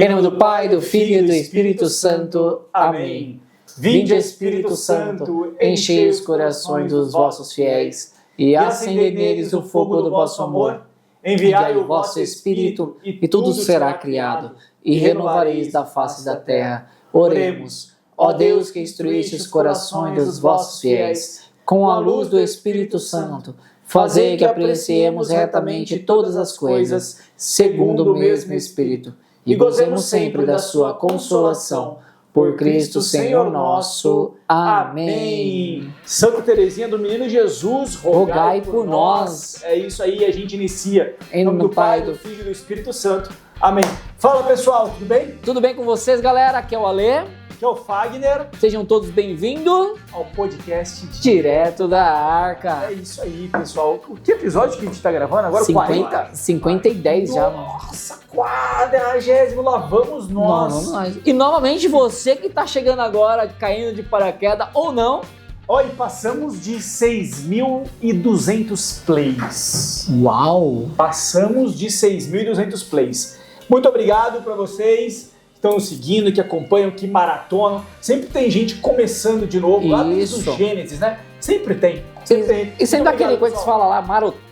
Em nome do Pai, do Filho e do Espírito Santo. Amém. Vinde, Espírito Santo, enchei os corações dos vossos fiéis e acendei neles o fogo do vosso amor. Enviai o vosso Espírito e tudo será criado e renovareis da face da terra. Oremos. Ó Deus, que instruíste os corações dos vossos fiéis com a luz do Espírito Santo, fazei que apreciemos retamente todas as coisas segundo o mesmo Espírito e gozemos sempre da sua consolação. Por Cristo Senhor nosso. Amém. Santa Teresinha do Menino Jesus, rogai por nós. É isso aí, a gente inicia. Em nome do Pai, do Filho e do Espírito Santo. Amém. Fala pessoal, tudo bem? Tudo bem com vocês, galera? Aqui é o Alê. Aqui é o Fagner. Sejam todos bem-vindos ao podcast Direto da Arca. É isso aí, pessoal. Que episódio que a gente tá gravando agora? 50 e 10 já, mano. Nossa, 40º, lá vamos nós. E novamente você que tá chegando agora, caindo de paraquedas ou não. Olha, passamos de 6.200 plays. Uau! Passamos de 6.200 plays. Muito obrigado para vocês que estão nos seguindo, que acompanham, que maratonam. Sempre tem gente começando de novo, lá desde o Gênesis, né? Sempre tem. E sempre aquele coisa que se fala lá,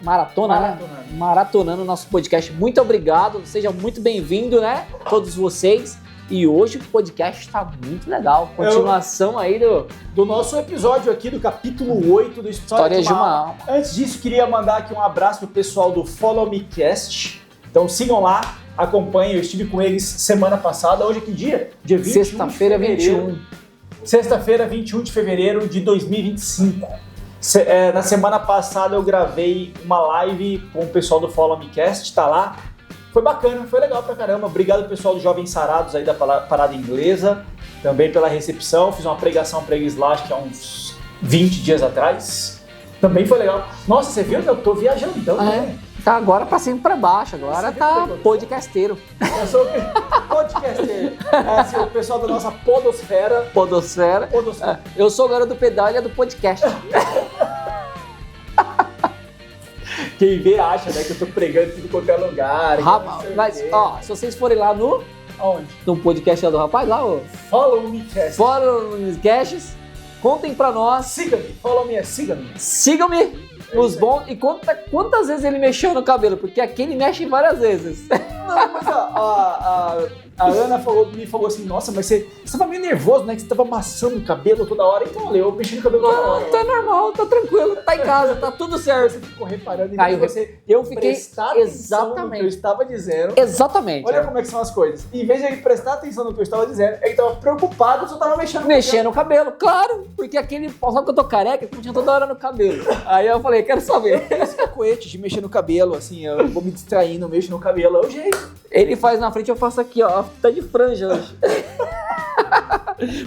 maratona, né? Maratonando o nosso podcast. Muito obrigado, sejam muito bem-vindos, né? Todos vocês. E hoje o podcast está muito legal. Continuação aí do nosso episódio aqui, do capítulo 8 do História de uma Alma. Antes disso, queria mandar aqui um abraço pro pessoal do Follow Me Cast. Então sigam lá, acompanhem. Eu estive com eles semana passada. Hoje é que dia? Dia 21 Sexta-feira, 21. Sexta-feira, 21 de fevereiro de 2025. Na semana passada eu gravei uma live com o pessoal do Follow Me Cast, tá lá. Foi bacana, foi legal pra caramba. Obrigado pessoal do Jovens Sarados aí da Parada Inglesa, também pela recepção. Fiz uma pregação pra eles lá, acho que há uns 20 dias atrás. Também foi legal. Nossa, você viu que eu tô viajandão, né? Tá agora pra cima e pra baixo, agora tá podcasteiro. Eu sou podcasteiro. Assim, o pessoal da nossa podosfera. Podosfera. Eu sou o garoto do pedal e é do podcast. Quem vê acha, né, que eu tô pregando tudo quanto é lugar. Mas, ó, se vocês forem lá no... Aonde? No podcast lá do rapaz, lá, ó. Follow Me Cast. Follow Me Cast. Contem pra nós. Siga-me. Follow me, siga-me. Sigam-me. Nos bons, e quantas vezes ele mexeu no cabelo? Porque aqui ele mexe várias vezes. Não, mas a Ana me falou assim, nossa, mas você tava meio nervoso, né? Que você tava amassando o cabelo toda hora. Então, eu mexi no cabelo toda hora. Tá normal, tá tranquilo, tá em casa, tá tudo certo. Você ficou reparando em eu fiquei exatamente no que eu estava dizendo. Exatamente. Olha como é que são as coisas. Em vez de ele prestar atenção no que eu estava dizendo, ele tava preocupado se eu tava mexendo no cabelo, claro. Porque aquele, sabe que eu tô careca, eu tinha toda hora no cabelo. Aí eu falei, quero saber. Esse cacoete de mexer no cabelo, assim, eu vou me distraindo, mexo no cabelo, é o jeito. Ele faz na frente, eu faço aqui, ó. Tá de franja hoje.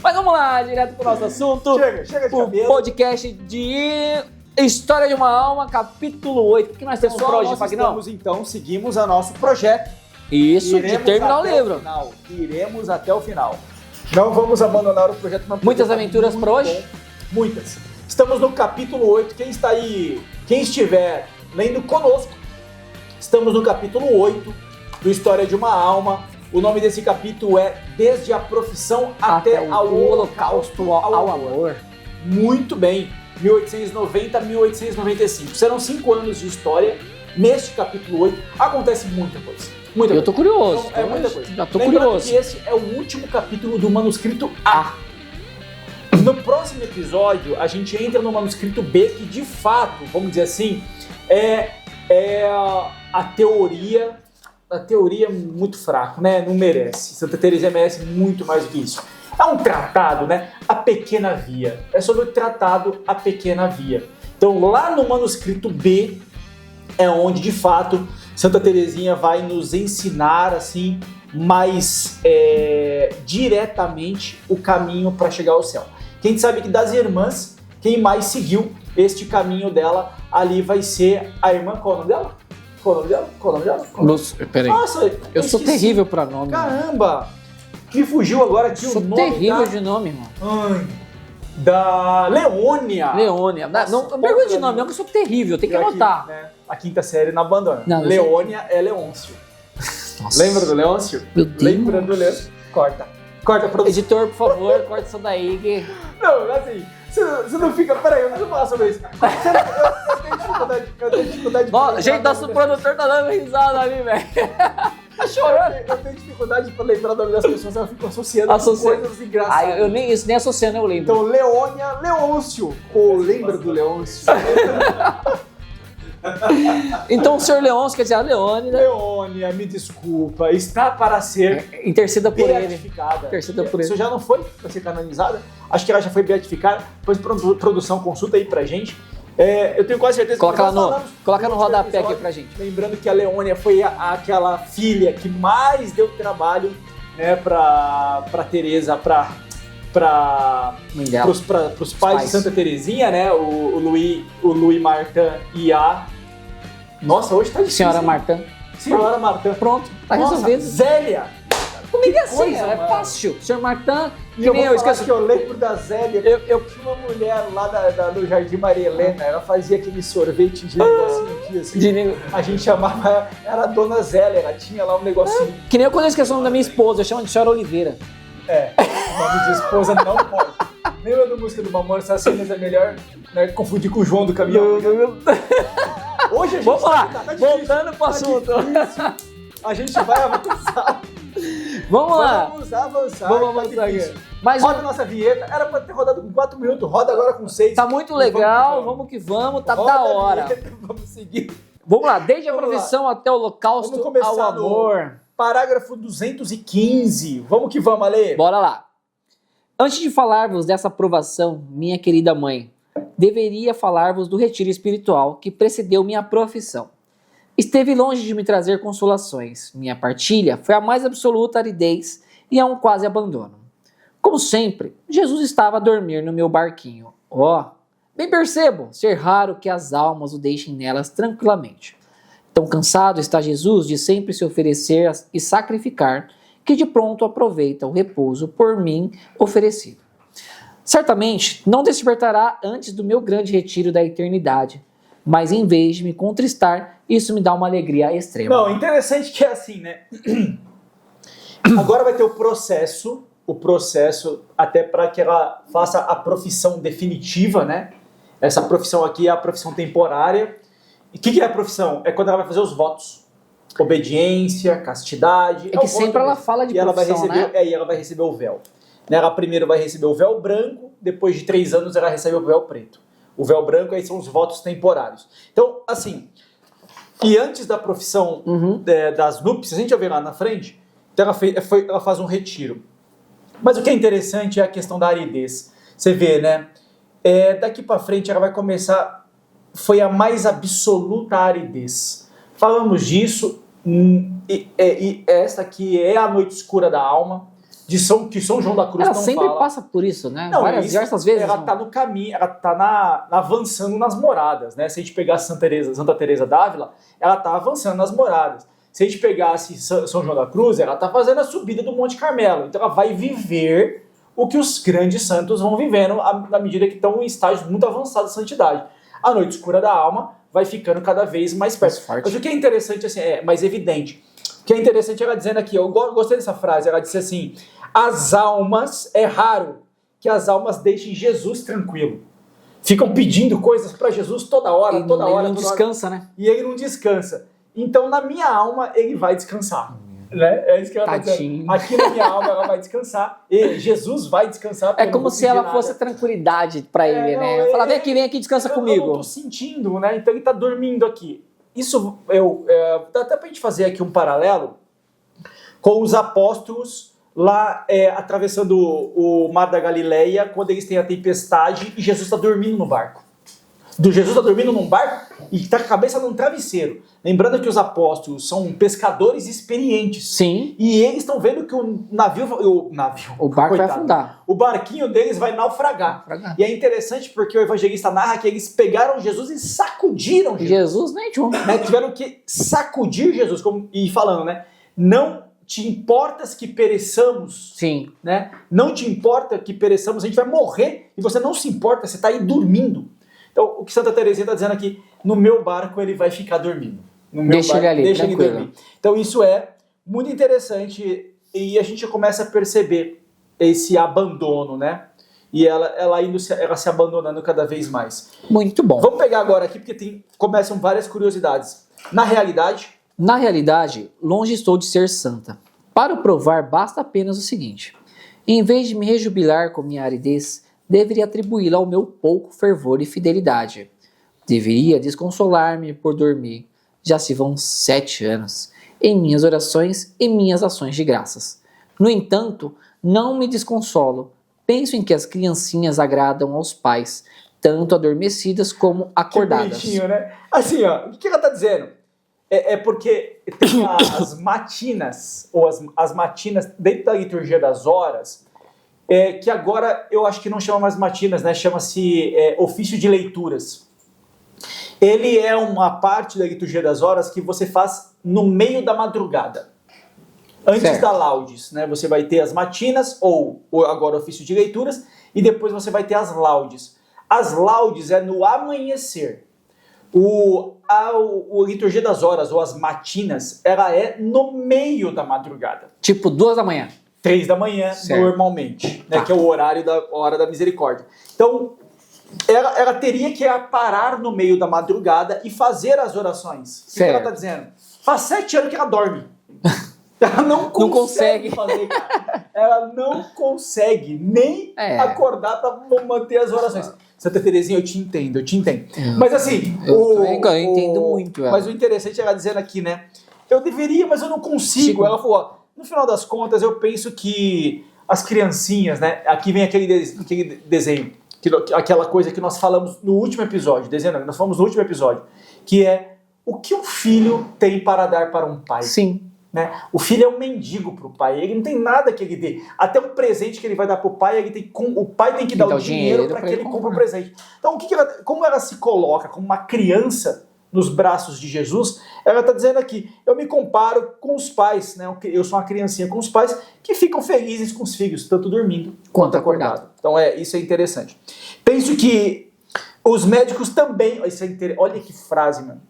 Mas vamos lá, direto pro nosso assunto. Chega de cabelo. Podcast de História de uma Alma, capítulo 8. O que nós temos por hoje, Fagnão? Então, seguimos o nosso projeto. Isso, de terminar o livro. Iremos até o final. Não vamos abandonar o projeto. Muitas aventuras para hoje? Muitas. Estamos no capítulo 8. Quem está aí, quem estiver lendo conosco, estamos no capítulo 8 do História de uma Alma. O nome desse capítulo é Desde a Profissão até ao Holocausto ao Amor. Muito bem. 1890 a 1895. Serão 5 anos de história. Neste capítulo 8 acontece muita coisa. Eu tô curioso. Então, é muita coisa. Já tô curioso. Que esse é o último capítulo do manuscrito A. No próximo episódio, a gente entra no manuscrito B, que de fato, vamos dizer assim, é a teoria. A teoria é muito fraca, né? Não merece. Santa Teresinha merece muito mais do que isso. É um tratado, né? A Pequena Via. É sobre o tratado A Pequena Via. Então, lá no manuscrito B, é onde, de fato, Santa Teresinha vai nos ensinar, assim, mais diretamente o caminho para chegar ao céu. Quem sabe que das irmãs, quem mais seguiu este caminho dela, ali vai ser a irmã, qual é o nome dela? Peraí. Nossa, eu sou terrível pra nome. Caramba! Me fugiu agora aqui o nome. Sou terrível de nome, irmão. Da Leônia. Não pergunta de nome, não, que eu sou terrível, tem que anotar. Né, a quinta série não abandona. Leônia é Leôncio. Nossa. Lembra do Leôncio? Meu Deus. Lembra do Leôncio? Corta a produção. Editor, por favor, corta isso daí. Que... Não, assim, você não fica... Peraí, eu preciso falar sobre isso. Eu tenho dificuldade... Nossa, gente, nosso produtor tá dando risada ali, velho. Tá chorando. Eu tenho dificuldade pra lembrar o nome das pessoas, eu fico associando com coisas engraçadas. Eu nem associando, eu lembro. Então, Leônia, Leôncio. Pô, lembra do Leôncio? Então, o senhor Leôncio, quer dizer, a Leônia, Leônia, me desculpa, está para ser interceda por ele. beatificada. Interceda por Isso ele. já não foi para ser canonizada? Acho que ela já foi beatificada. Depois, produção, consulta aí pra gente. Eu tenho quase certeza Coloca, que nós coloca no rodapé episódio, aqui pra gente. Lembrando que a Leônia foi aquela filha que mais deu trabalho, né, pra Teresa, pros pais de Santa Terezinha, né? O Louis Martin e a... Nossa, hoje tá difícil. Senhora Martin. Senhora Martin. Pronto, tá Nossa, resolvido. Zélia. Comigo é assim, coisa, é mano. fácil. Senhor Martin, E que eu nem vou eu falar esqueço. que eu lembro da Zélia. Eu tinha uma mulher lá do Jardim Maria Helena, ela fazia aquele sorvete de negocinho aqui, assim. A gente chamava ela, era a Dona Zélia, ela tinha lá um negocinho. Que nem eu quando eu esqueço o nome da minha esposa, eu chamo de Senhora Oliveira. O nome de esposa não pode. Lembra da música do Mamor Assassinas é melhor, né, confundir com o João do caminhão? Hoje a gente Vamos lá, tá difícil, voltando pro assunto. difícil. A gente vai avançar. Vamos lá. Vamos avançar. Vamos tá avançar difícil. aqui. Mas Roda a nossa vinheta. Era pra ter rodado com 4 minutos, roda agora com 6. tá muito legal, vamos que vamos, tá Roda da a hora. vinheta, vamos seguir. Vamos lá, desde a Vamos profissão até o holocausto Vamos começar ao amor. Parágrafo 215. Vamos que vamos, Ale. Bora lá. Antes de falar-vos dessa aprovação, minha querida mãe, deveria falar-vos do retiro espiritual que precedeu minha profissão. Esteve longe de me trazer consolações. Minha partilha foi a mais absoluta aridez e a um quase abandono. Como sempre, Jesus estava a dormir no meu barquinho. Bem percebo ser raro que as almas o deixem nelas tranquilamente. Tão cansado está Jesus de sempre se oferecer e sacrificar, que de pronto aproveita o repouso por mim oferecido. Certamente não despertará antes do meu grande retiro da eternidade, mas em vez de me contristar, isso me dá uma alegria extrema. Não, interessante que é assim, né? Agora vai ter o processo até para que ela faça a profissão definitiva, né? Essa profissão aqui é a profissão temporária. E o que é a profissão? É quando ela vai fazer os votos. Obediência, castidade. É que sempre ela fala de profissão, né? E ela vai receber o véu. Ela primeiro vai receber o véu branco, depois de 3 anos ela recebe o véu preto. O véu branco aí são os votos temporários. Então, assim, e antes da profissão das núpcias, a gente vai ver lá na frente, então ela faz um retiro. Mas o que é interessante é a questão da aridez. Você vê, né? Daqui para frente ela vai começar, foi a mais absoluta aridez. Falamos disso, e essa aqui é a noite escura da alma, que São João da Cruz ela não sempre fala. passa por isso, né? Não, Diversas vezes. Ela está no caminho, ela está avançando nas moradas, né? Se a gente pegar Santa Teresa d'Ávila, ela está avançando nas moradas. Se a gente pegasse São João da Cruz, ela está fazendo a subida do Monte Carmelo. Então ela vai viver o que os grandes santos vão vivendo na medida que estão em estágios muito avançados de santidade. A noite escura da alma vai ficando cada vez mais perto. Mas o que é interessante, assim, mais evidente. O que é interessante ela dizendo aqui, eu gostei dessa frase, ela disse assim: é raro que as almas deixem Jesus tranquilo. Ficam pedindo coisas para Jesus toda hora. Ele não descansa, né? E ele não descansa. Então, na minha alma, ele vai descansar. Né? É isso que ela está dizendo. Aqui na minha alma, ela vai descansar. E Jesus vai descansar. É como se ela fosse tranquilidade para ele, né? Fala, vem aqui, descansa comigo. Eu não tô sentindo, né? Então ele está dormindo aqui. Isso, dá até para a gente fazer aqui um paralelo com os apóstolos lá atravessando o Mar da Galileia, quando eles têm a tempestade e Jesus está dormindo no barco. Jesus está dormindo num barco e está com a cabeça num travesseiro. Lembrando que os apóstolos são pescadores experientes. Sim. E eles estão vendo que o barco vai afundar. O barquinho deles vai naufragar. E é interessante porque o evangelista narra que eles pegaram Jesus e sacudiram Jesus. Nem tinha. Tiveram que sacudir Jesus, e falando, né? Não te importas que pereçamos. Sim. Né? Não te importa que pereçamos, a gente vai morrer e você não se importa, você está aí dormindo. Então, o que Santa Teresinha está dizendo aqui, no meu barco ele vai ficar dormindo. Deixa ele ali, tranquilo. Ele dormir. Então, isso é muito interessante, e a gente começa a perceber esse abandono, né? E ela se abandonando cada vez mais. Muito bom. Vamos pegar agora aqui, porque começam várias curiosidades. Na realidade, longe estou de ser santa. Para o provar, basta apenas o seguinte. Em vez de me rejubilar com minha aridez, deveria atribuí-la ao meu pouco fervor e fidelidade. Deveria desconsolar-me por dormir. Já se vão 7 anos, em minhas orações e minhas ações de graças. No entanto, não me desconsolo. Penso em que as criancinhas agradam aos pais, tanto adormecidas como acordadas. Que bonitinho, né? Assim, ó, o que ela está dizendo? É porque tem as matinas, ou as matinas dentro da liturgia das horas, que agora eu acho que não chama mais matinas, né? Chama-se ofício de leituras. Ele é uma parte da liturgia das horas que você faz no meio da madrugada. Antes da laudes, né? Você vai ter as matinas, ou agora ofício de leituras, e depois você vai ter as laudes. As laudes é no amanhecer. A liturgia das horas, ou as matinas, ela é no meio da madrugada. Tipo 2 da manhã. 3 da manhã, normalmente, né? Que é o horário da hora da misericórdia. Então, ela teria que parar no meio da madrugada e fazer as orações. O que ela está dizendo? Faz 7 anos que ela dorme. Ela não consegue fazer, cara. Ela não consegue nem acordar para manter as orações. Santa Terezinha, eu te entendo. Mas assim... Eu entendo muito ela. Mas o interessante é ela dizendo aqui, né? Eu deveria, mas eu não consigo. Ela falou, ó, no final das contas, eu penso que as criancinhas, né? Aqui vem aquele desenho, aquela coisa que nós falamos no último episódio, nós falamos no último episódio, que é o que um filho tem para dar para um pai. Sim. Né? O filho é um mendigo para o pai, ele não tem nada que ele dê. Até um presente que ele vai dar para o pai, o pai tem que dar o dinheiro para que ele compre o presente. Então, como ela se coloca como uma criança nos braços de Jesus, ela está dizendo aqui, eu me comparo com os pais, né? Eu sou uma criancinha com os pais que ficam felizes com os filhos, tanto dormindo quanto acordado. Então, isso é interessante. Penso que os médicos também... Olha que frase, mano.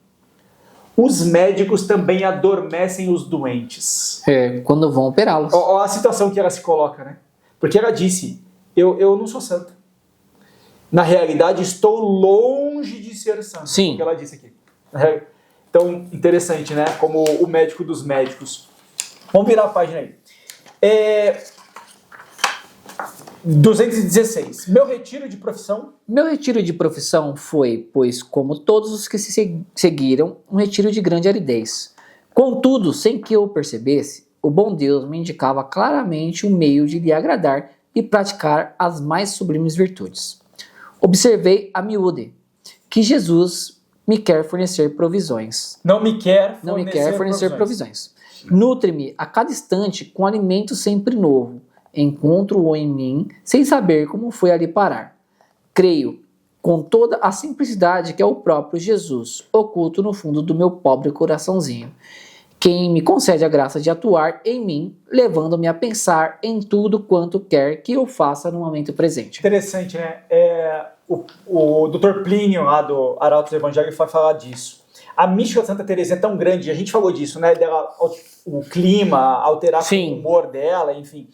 Os médicos também adormecem os doentes. Quando vão operá-los. Olha a situação que ela se coloca, né? Porque ela disse, eu não sou santa. Na realidade, estou longe de ser santa. Sim. É o que ela disse aqui. Então, interessante, né? Como o médico dos médicos. Vamos virar a página aí. 216. Meu retiro de profissão. Meu retiro de profissão foi, pois, como todos os que se seguiram, um retiro de grande aridez. Contudo, sem que eu percebesse, o bom Deus me indicava claramente um meio de lhe agradar e praticar as mais sublimes virtudes. Observei a miúde que Jesus me quer fornecer provisões. Não me quer fornecer provisões. Nutre-me a cada instante com alimento sempre novo. Encontro-o em mim, sem saber como foi ali parar. Creio, com toda a simplicidade, que é o próprio Jesus, oculto no fundo do meu pobre coraçãozinho, quem me concede a graça de atuar em mim, levando-me a pensar em tudo quanto quer que eu faça no momento presente. Interessante, né? O Dr. Plínio, lá do Arautos do Evangelho, vai falar disso. A mística de Santa Teresinha é tão grande, a gente falou disso, né? O clima, alterar o humor dela, enfim...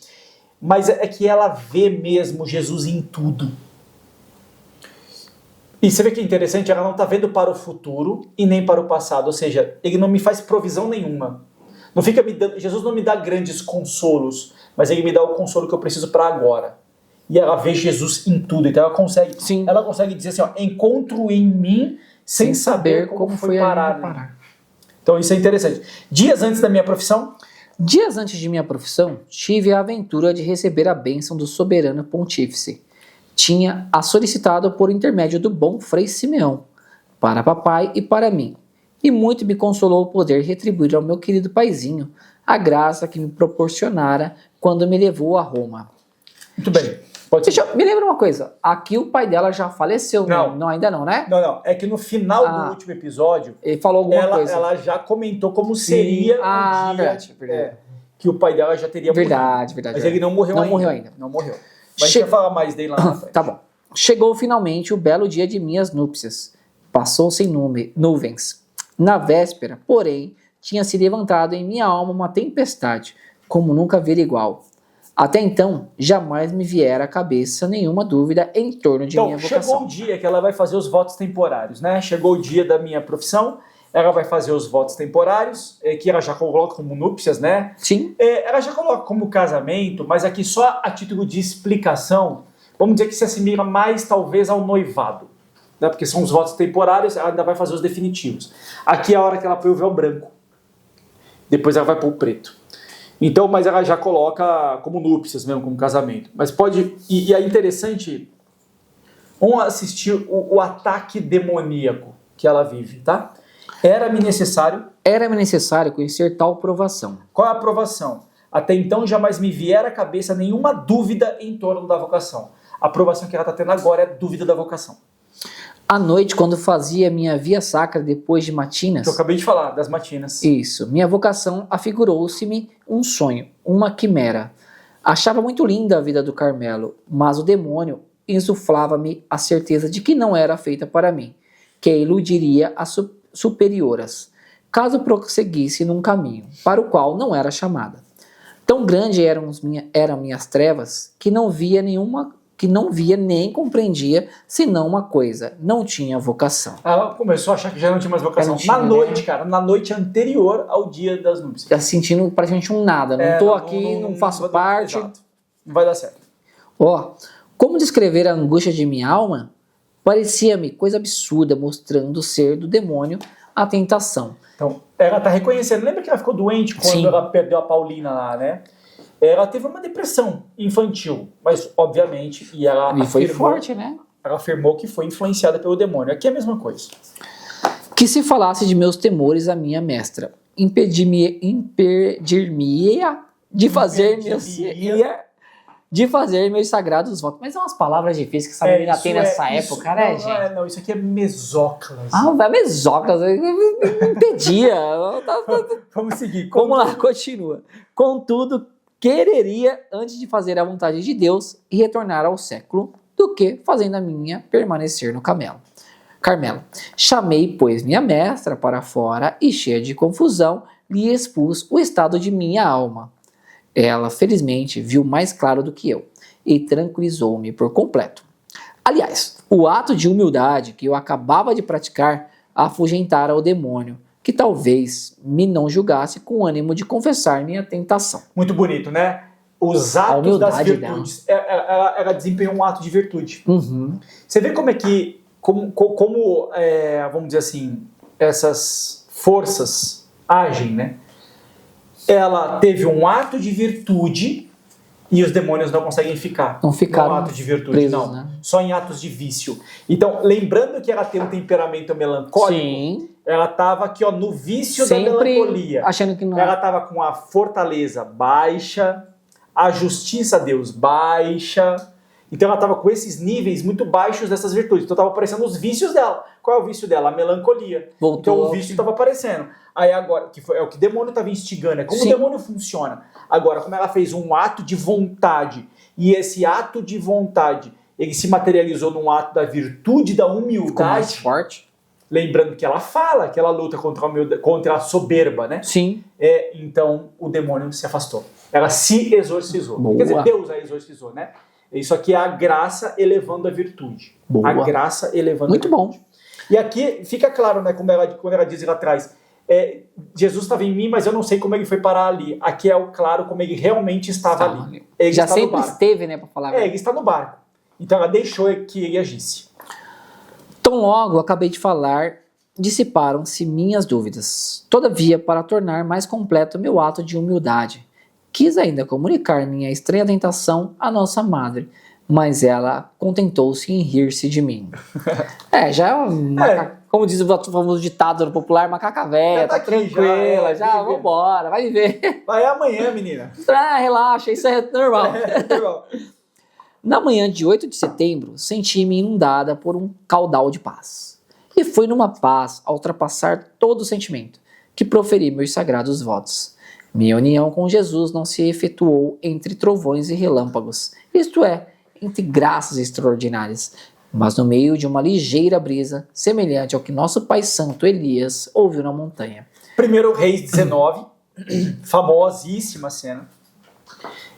Mas é que ela vê mesmo Jesus em tudo. E você vê que é interessante, ela não está vendo para o futuro e nem para o passado. Ou seja, ele não me faz provisão nenhuma. Jesus não me dá grandes consolos, mas ele me dá o consolo que eu preciso para agora. E ela vê Jesus em tudo. Então ela consegue dizer assim, ó, encontro em mim sem saber como foi parar. Então isso é interessante. Dias antes da minha profissão... Dias antes de minha profissão, tive a aventura de receber a bênção do soberano pontífice. Tinha-a solicitado por intermédio do bom Frei Simeão, para papai e para mim, e muito me consolou poder retribuir ao meu querido paizinho a graça que me proporcionara quando me levou a Roma. Muito bem. Me lembra uma coisa, aqui o pai dela já faleceu, não ainda não, né? Não, é que no final do último episódio, ele falou alguma coisa. Ela já comentou como seria o dia verdade. Que o pai dela já teria morrido. Verdade. Mas ele não morreu ainda. Não morreu. Mas a gente vai falar mais dele lá na frente. Tá bom. Chegou finalmente o belo dia de minhas núpcias. Passou sem nuvens. Na véspera, porém, tinha se levantado em minha alma uma tempestade, como nunca vira igual. Até então, jamais me viera à cabeça nenhuma dúvida em torno de minha vocação. Chegou o dia que ela vai fazer os votos temporários, né? Chegou o dia da minha profissão, ela vai fazer os votos temporários, que ela já coloca como núpcias, né? Sim. Ela já coloca como casamento, mas aqui só a título de explicação, vamos dizer que se assemelha mais talvez ao noivado, né? Porque são os votos temporários, ela ainda vai fazer os definitivos. Aqui é a hora que ela põe o véu branco, depois ela vai pôr o preto. Então, mas ela já coloca como núpcias mesmo, como casamento. Mas pode... E é interessante, vamos assistir o ataque demoníaco que ela vive, tá? Era-me necessário conhecer tal provação. Qual é a provação? Até então jamais me viera à cabeça nenhuma dúvida em torno da vocação. A provação que ela está tendo agora é a dúvida da vocação. À noite, quando fazia minha via sacra depois de matinas... Que eu acabei de falar, das matinas. Isso. Minha vocação afigurou-se-me um sonho, uma quimera. Achava muito linda a vida do Carmelo, mas o demônio insuflava-me a certeza de que não era feita para mim, que iludiria as superioras, caso prosseguisse num caminho para o qual não era chamada. Tão grande eram minhas trevas que não via nem compreendia senão uma coisa: não tinha vocação. Ela começou a achar que já não tinha mais vocação. Tinha, na noite, cara, na noite anterior ao dia das núpcias. Tá sentindo praticamente um nada. Não tô aqui, não faço parte. Exato. Não vai dar certo. Como descrever a angústia de minha alma? Parecia-me coisa absurda, mostrando ser do demônio a tentação. Então, ela tá reconhecendo. Lembra que ela ficou doente quando Sim. ela perdeu a Paulina lá, né? Ela teve uma depressão infantil, mas obviamente, e foi forte, né? Ela afirmou que foi influenciada pelo demônio. Aqui é a mesma coisa. Que se falasse de meus temores a minha mestra, impedir-me-ia de fazer meus sagrados votos. Mas são umas palavras difíceis que essa menina tem nessa época, né, gente? Não, isso aqui é mesóclise. Vai mesóclise, impedia. Vamos seguir. Vamos lá, continua. Contudo, quereria antes de fazer a vontade de Deus e retornar ao século, do que fazendo a minha permanecer no Carmelo. Chamei, pois, minha mestra para fora e, cheia de confusão, lhe expus o estado de minha alma. Ela, felizmente, viu mais claro do que eu e tranquilizou-me por completo. Aliás, o ato de humildade que eu acabava de praticar afugentara o demônio, que talvez me não julgasse com ânimo de confessar minha tentação. Muito bonito, né? Os atos das virtudes. Ela desempenhou um ato de virtude. Uhum. Você vê como é que, vamos dizer assim, essas forças agem, né? Ela teve um ato de virtude e os demônios não conseguem ficar. Não ficaram no ato de virtude, presos, não. Né? Só em atos de vício. Então, lembrando que ela tem um temperamento melancólico, sim, ela estava aqui no vício sempre da melancolia. Achando que não. Ela estava com a fortaleza baixa, a justiça a Deus baixa. Então ela estava com esses níveis muito baixos dessas virtudes. Então estava aparecendo os vícios dela. Qual é o vício dela? A melancolia. Voltou. Então o vício estava aparecendo. Aí agora, é o que o demônio estava instigando, é como sim, o demônio funciona. Agora, como ela fez um ato de vontade, e esse ato de vontade, ele se materializou num ato da virtude, da humildade. Ficou mais forte. Lembrando que ela fala que ela luta contra a soberba, né? Sim. Então o demônio se afastou. Ela se exorcizou. Boa. Quer dizer, Deus a exorcizou, né? Isso aqui é a graça elevando a virtude. Boa. A graça elevando muito a virtude. Muito bom. E aqui fica claro, né? Quando ela diz lá atrás, Jesus estava em mim, mas eu não sei como ele foi parar ali. Aqui é o claro como ele realmente estava ali. Ele já sempre esteve, né? Para falar. Ele está no barco. Então ela deixou que ele agisse. Tão logo acabei de falar, dissiparam-se minhas dúvidas. Todavia, para tornar mais completo meu ato de humildade, quis ainda comunicar minha estranha tentação à nossa madre, mas ela contentou-se em rir-se de mim. Como diz o famoso ditado popular, macaca velha, tá tranquila, já vambora, vai viver. Vai amanhã, menina. Relaxa, isso é normal. Normal. Na manhã de 8 de setembro, senti-me inundada por um caudal de paz. E foi numa paz a ultrapassar todo o sentimento que proferi meus sagrados votos. Minha união com Jesus não se efetuou entre trovões e relâmpagos, isto é, entre graças extraordinárias, mas no meio de uma ligeira brisa, semelhante ao que nosso pai santo Elias ouviu na montanha. 1 Reis 19, famosíssima cena.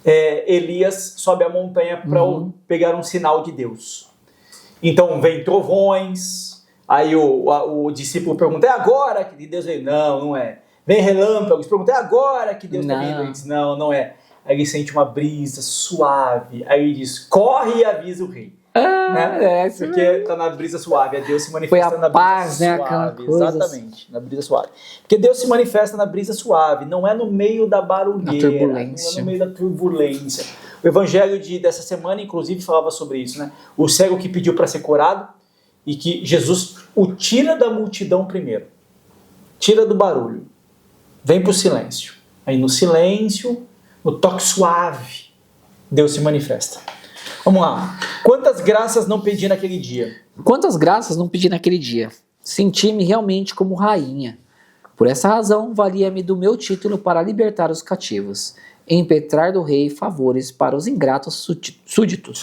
Elias sobe a montanha para pegar um sinal de Deus. Então vem trovões, aí o discípulo pergunta, é agora que Deus veio? Não, não é. Vem relâmpagos, pergunta, é agora que Deus está vindo? Ele diz, não, não é. Aí ele sente uma brisa suave, aí ele diz, corre e avisa o rei. Né? Porque está na brisa suave, Deus se manifesta na paz, brisa né, suave. Exatamente, na brisa suave. Porque Deus se manifesta na brisa suave, não é no meio da barulheira, não é no meio da turbulência. O evangelho dessa semana, inclusive, falava sobre isso, né? O cego que pediu para ser curado e que Jesus o tira da multidão primeiro, tira do barulho, vem para o silêncio. Aí no silêncio, no toque suave, Deus se manifesta. Vamos lá. Quantas graças não pedi naquele dia? Quantas graças não pedi naquele dia? Senti-me realmente como rainha. Por essa razão, valia-me do meu título para libertar os cativos, e impetrar do rei favores para os ingratos súditos.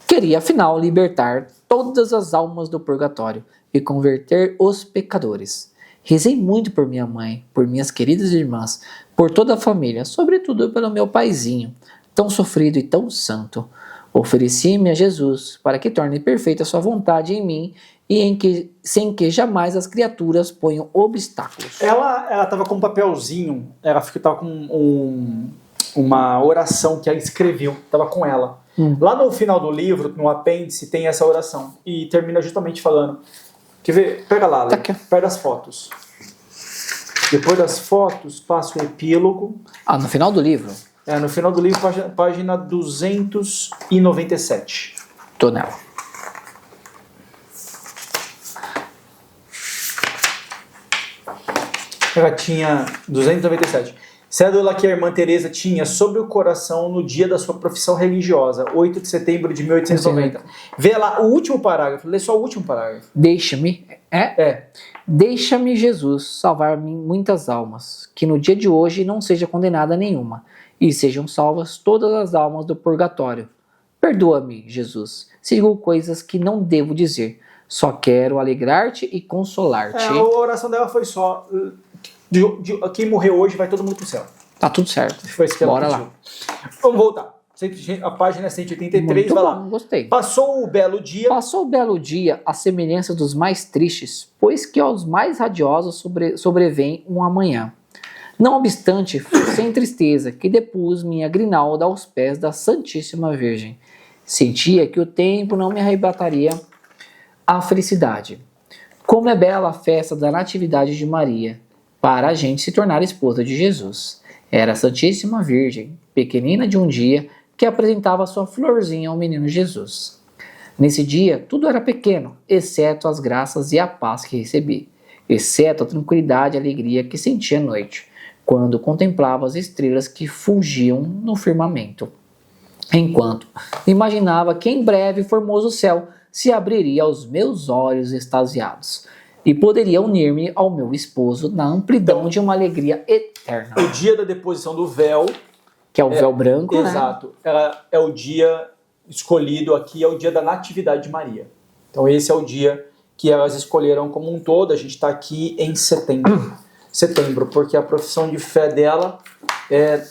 Queria, afinal, libertar todas as almas do purgatório e converter os pecadores. Rezei muito por minha mãe, por minhas queridas irmãs, por toda a família, sobretudo pelo meu paizinho, tão sofrido e tão santo. Ofereci-me a Jesus para que torne perfeita a sua vontade em mim e sem que jamais as criaturas ponham obstáculos. Ela estava com um papelzinho, ela estava com uma oração que ela escreveu, estava com ela. Lá no final do livro, no apêndice, tem essa oração e termina justamente falando. Quer ver? Pega lá, Lê, perto das fotos. Depois das fotos, passa o epílogo. No final do livro? No final do livro, página 297. Tô nela. Ela tinha 297. Cédula que a irmã Teresa tinha sobre o coração no dia da sua profissão religiosa, 8 de setembro de 1890. Vê lá o último parágrafo, lê só o último parágrafo. Deixa-me, Deixa-me, Jesus, salvar-me muitas almas, que no dia de hoje não seja condenada nenhuma, e sejam salvas todas as almas do purgatório. Perdoa-me, Jesus, se digo coisas que não devo dizer. Só quero alegrar-te e consolar-te. A oração dela foi só... quem morreu hoje vai todo mundo pro céu. Tá tudo certo. Foi isso que ela Bora pediu. lá. Vamos voltar. A página é 183, Muito vai bom, lá. Gostei. Passou o belo dia. Passou o belo dia à semelhança dos mais tristes, pois que aos mais radiosos sobrevém um amanhã. Não obstante, fui sem tristeza que depus minha grinalda aos pés da Santíssima Virgem. Sentia que o tempo não me arrebataria a felicidade. Como é bela a festa da Natividade de Maria, para a gente se tornar esposa de Jesus. Era a Santíssima Virgem, pequenina de um dia, que apresentava sua florzinha ao menino Jesus. Nesse dia, tudo era pequeno, exceto as graças e a paz que recebi, exceto a tranquilidade e alegria que senti à noite, quando contemplava as estrelas que fulgiam no firmamento. Enquanto imaginava que em breve o formoso céu se abriria aos meus olhos extasiados, e poderia unir-me ao meu esposo na amplidão de uma alegria eterna. O dia da deposição do véu, que é o véu branco, exato, é o dia escolhido aqui, é o dia da Natividade de Maria. Então esse é o dia que elas escolheram como um todo. A gente está aqui em setembro, porque a profissão de fé dela é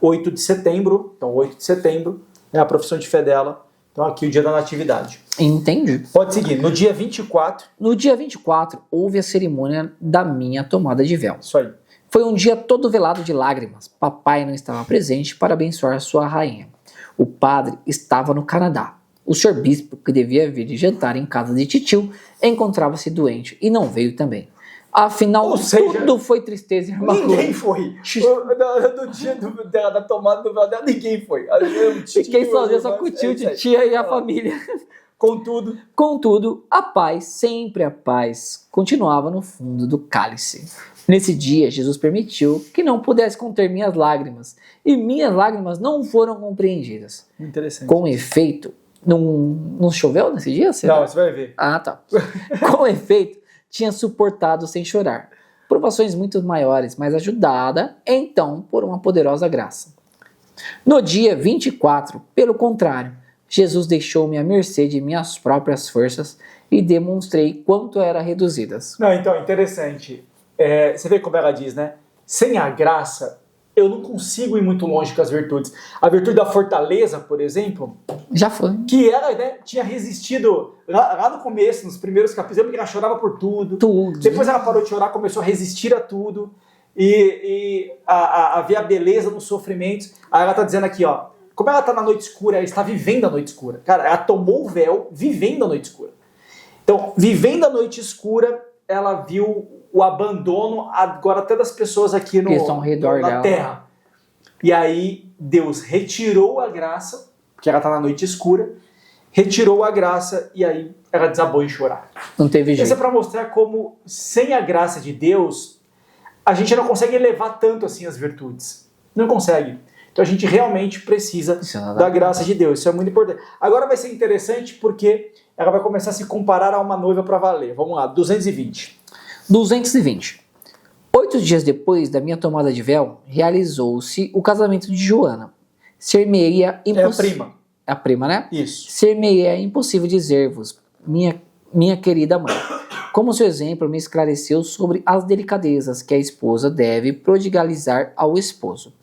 8 de setembro. Então 8 de setembro é a profissão de fé dela. Então aqui o dia da Natividade. Entendi. Pode seguir. No dia 24... No dia 24, houve a cerimônia da minha tomada de véu. Isso aí. Foi um dia todo velado de lágrimas. Papai não estava presente para abençoar sua rainha. O padre estava no Canadá. O senhor bispo, que devia vir de jantar em casa de titio, encontrava-se doente e não veio também. Afinal, tudo foi tristeza e amargura. Ninguém foi. No dia da tomada do véu dela, ninguém foi. Fiquei sozinho, só com o tio, tia e a família. Contudo, a paz, sempre a paz, continuava no fundo do cálice. Nesse dia, Jesus permitiu que não pudesse conter minhas lágrimas, e minhas lágrimas não foram compreendidas. Interessante. Com efeito, não choveu nesse dia? Não, você vai ver. Ah, tá. Com efeito, tinha suportado sem chorar provações muito maiores, mas ajudada, então, por uma poderosa graça. No dia 24, pelo contrário, Jesus deixou-me à mercê de minhas próprias forças e demonstrei quanto eram reduzidas. Não, então, interessante. você vê como ela diz, né? Sem a graça, eu não consigo ir muito longe com as virtudes. A virtude da fortaleza, por exemplo, Já foi. que ela, né, tinha resistido lá no começo, nos primeiros capítulos, lembra que ela chorava por tudo. Tudo. Depois ela parou de chorar, começou a resistir a tudo e a ver a beleza nos sofrimentos. Aí ela tá dizendo aqui, ó, como ela tá na noite escura, ela está vivendo a noite escura. Cara, ela tomou o véu vivendo a noite escura. Então, vivendo a noite escura, ela viu o abandono agora até das pessoas aqui Que estão ao redor na dela. terra. E aí Deus retirou a graça, porque ela tá na noite escura, retirou a graça e aí ela desabou em chorar. Não teve Isso é jeito. para mostrar como, sem a graça de Deus, a gente não consegue elevar tanto assim as virtudes. Não consegue. Então a gente realmente precisa da graça de Deus. Isso é muito importante. Agora vai ser interessante porque ela vai começar a se comparar a uma noiva para valer. Vamos lá, 220. 220. 8 dias depois da minha tomada de véu, realizou-se o casamento de Joana. Ser-me-ia É a prima. A prima, né? Isso. Ser-me-ia impossível dizer-vos, minha querida mãe, como seu exemplo me esclareceu sobre as delicadezas que a esposa deve prodigalizar ao esposo.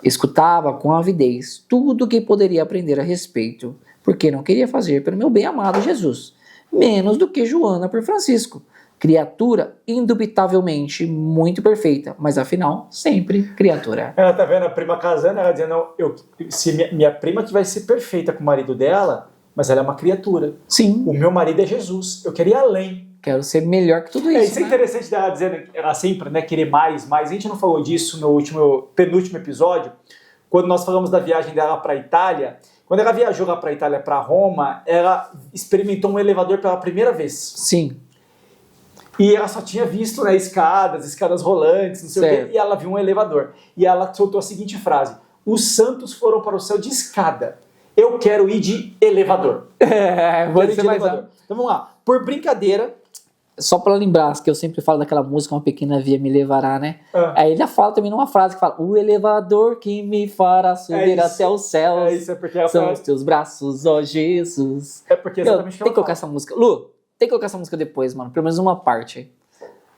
Escutava com avidez tudo o que poderia aprender a respeito, porque não queria fazer pelo meu bem-amado Jesus, menos do que Joana por Francisco, criatura indubitavelmente muito perfeita, mas afinal, sempre criatura. Ela tá vendo a prima casando, ela dizendo, se minha prima que vai ser perfeita com o marido dela, mas ela é uma criatura. Sim, O meu marido é Jesus. Eu queria ir além. quero ser melhor que tudo isso. Isso é interessante dela dizendo, ela sempre, né, querer mais. A gente não falou disso no penúltimo episódio, quando nós falamos da viagem dela para a Itália. Quando ela viajou lá para a Itália, para Roma, ela experimentou um elevador pela primeira vez. Sim. E ela só tinha visto, né, escadas rolantes, não sei o quê, e ela viu um elevador. E ela soltou a seguinte frase: os santos foram para o céu de escada. Eu quero ir de elevador. Vou Quero ir dizer de mais elevador. Então vamos lá. Por brincadeira. Só pra lembrar que eu sempre falo daquela música Uma Pequena Via Me Levará, né? Aí ele fala também numa frase que fala: o elevador que me fará subir até os céus. É isso, é porque ela são os teus braços, ó Jesus. É porque exatamente Tem que colocar essa música. Lu, tem que colocar essa música depois, mano. Pelo menos uma parte.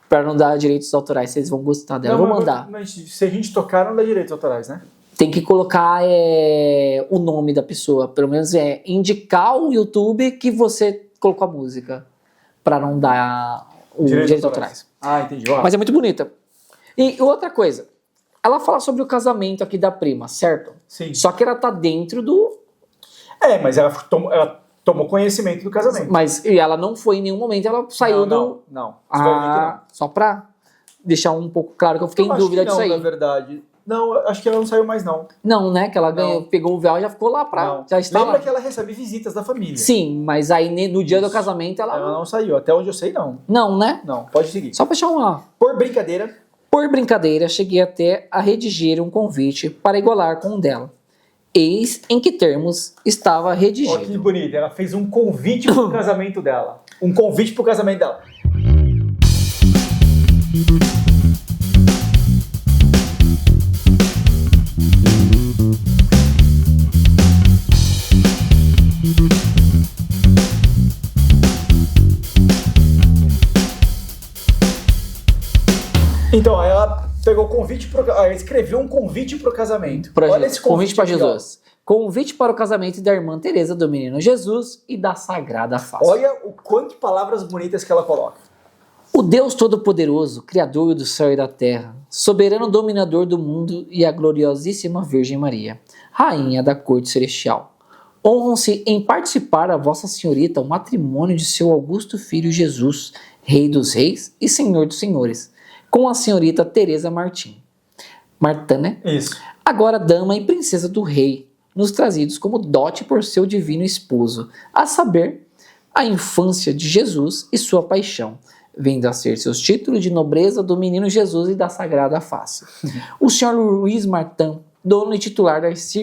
Pra não dar direitos autorais, vocês vão gostar dela. Não, eu vou mandar. Mas se a gente tocar, não dá direitos autorais, né? Tem que colocar o nome da pessoa. Pelo menos indicar o YouTube que você colocou a música. Pra não dar o direito autorais. Ah, entendi. Ó. Mas é muito bonita. E outra coisa. Ela fala sobre o casamento aqui da prima, certo? Sim. Só que ela tá dentro do... Mas ela tomou conhecimento do casamento. Mas e ela não foi em nenhum momento, ela saiu do... Não. Você vai ver que não. Só pra deixar um pouco claro que eu fiquei em dúvida disso aí. Na verdade. Não, acho que ela não saiu mais, não. Não, né? Que ela ganhou, pegou o véu e já ficou lá pra... Não. Já está Lembra lá. que ela recebe visitas da família. Sim, mas aí no dia do casamento ela... Ela não saiu. Até onde eu sei, não. Não, né? Não, pode seguir. Só pra deixar uma... Por brincadeira. Por brincadeira, cheguei até a redigir um convite para igualar com o dela. Eis em que termos estava redigido. Olha que bonito. Ela fez um convite pro casamento dela. Um convite pro casamento dela. Então, ela pegou o convite ela escreveu um convite pro casamento. Olha esse convite para aqui, Jesus. Convite para o casamento da irmã Teresa do Menino Jesus e da Sagrada Face. Olha o quanto de palavras bonitas que ela coloca. O Deus Todo-Poderoso, Criador do céu e da terra, soberano dominador do mundo e a gloriosíssima Virgem Maria, Rainha da Corte Celestial, honram-se em participar a Vossa Senhorita o matrimônio de seu augusto filho Jesus, Rei dos Reis e Senhor dos Senhores, com a Senhorita Teresa Martim. Martã, né? Isso. Agora dama e princesa do rei, nos trazidos como dote por seu divino esposo, a saber, a infância de Jesus e sua paixão, vindo a ser seus títulos de nobreza do menino Jesus e da Sagrada Face. O senhor Luiz Martã, dono e titular das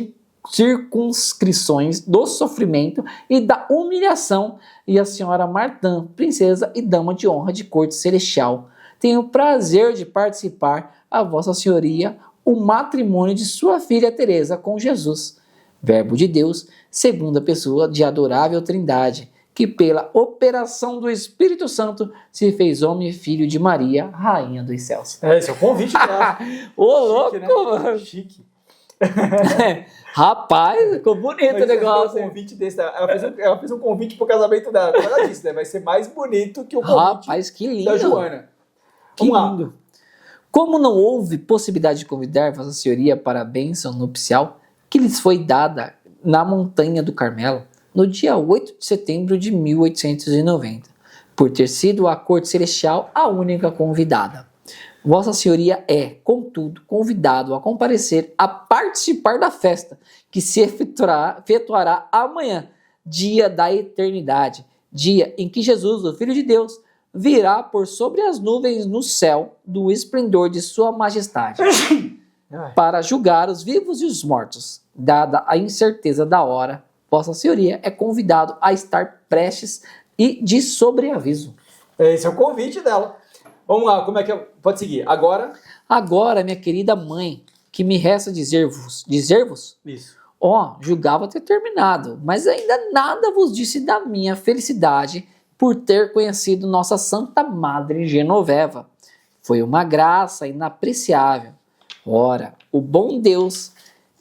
circunscrições do sofrimento e da humilhação, e a senhora Martã, princesa e dama de honra de corte celestial, tenho o prazer de participar a Vossa Senhoria o matrimônio de sua filha Teresa com Jesus, Verbo de Deus, segunda pessoa de adorável Trindade, que pela operação do Espírito Santo se fez homem e filho de Maria, rainha dos céus. Esse é o convite dela. Ô, louco, Chique, né? mano. Chique. Rapaz, ficou bonito o Mas negócio. um convite desse, ela fez um convite pro casamento dela. Como ela disse, né? Vai ser mais bonito que o convite Rapaz, que lindo. da Joana. Que Vamos lá. lindo. Como não houve possibilidade de convidar Vossa Senhoria para a bênção nupcial que lhes foi dada na Montanha do Carmelo, no dia 8 de setembro de 1890, por ter sido a corte celestial a única convidada. Vossa Senhoria é, contudo, convidado a comparecer a participar da festa que se efetuará amanhã, dia da eternidade, dia em que Jesus, o Filho de Deus, virá por sobre as nuvens no céu do esplendor de sua majestade, para julgar os vivos e os mortos. Dada a incerteza da hora, Vossa Senhoria é convidado a estar prestes e de sobreaviso. Esse é o convite dela. Vamos lá, como é que pode seguir? Agora, minha querida mãe, que me resta dizer-vos, Isso. julgava ter terminado, mas ainda nada vos disse da minha felicidade por ter conhecido nossa Santa Madre Genoveva. Foi uma graça inapreciável. Ora, o bom Deus,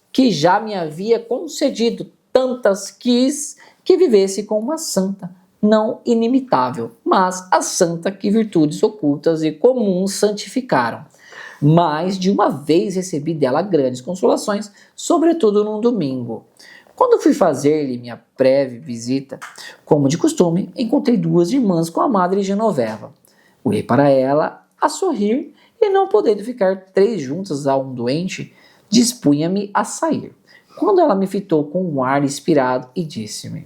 que já me havia concedido tantas quis que vivesse com uma santa, não inimitável, mas a santa que virtudes ocultas e comuns santificaram. Mais de uma vez recebi dela grandes consolações, sobretudo num domingo. Quando fui fazer-lhe minha breve visita, como de costume, encontrei duas irmãs com a Madre Genoveva. Olhei para ela a sorrir e, não podendo ficar três juntas a um doente, dispunha-me a sair. Quando ela me fitou com um ar inspirado e disse-me: